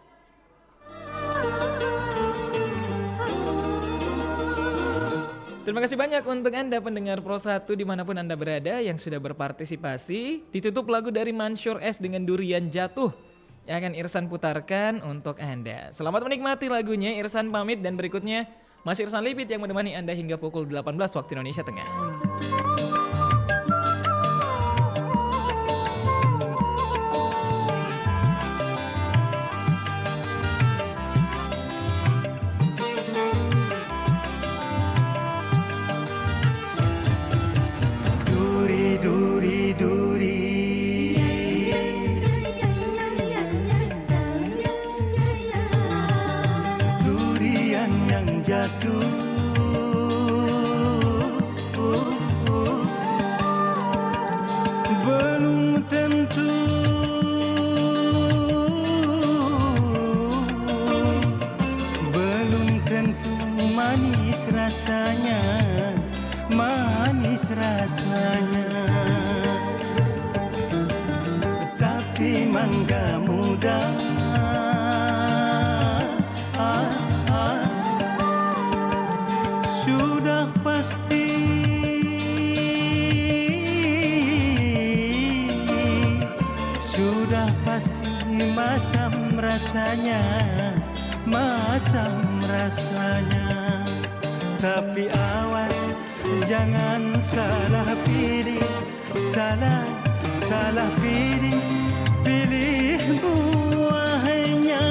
Terima kasih banyak untuk Anda pendengar Pro 1 dimanapun Anda berada yang sudah berpartisipasi. Ditutup lagu dari Mansur S dengan Durian Jatuh yang akan Irsan putarkan untuk Anda. Selamat menikmati lagunya. Irsan pamit dan berikutnya masih Irsan Lipit yang menemani Anda hingga pukul 18 waktu Indonesia Tengah. Duri, duri, duri. tentu. Belum tentu. Belum tentu manis rasanya, manis rasanya. Tapi mangga muda, sudah pasti. Sudah pasti masam rasanya, masam rasanya. Tapi awas jangan salah pilih, salah pilih, pilih buahnya.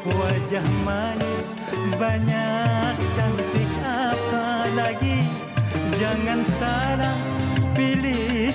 Wajah manis banyak cantik apalagi, jangan salah pilih.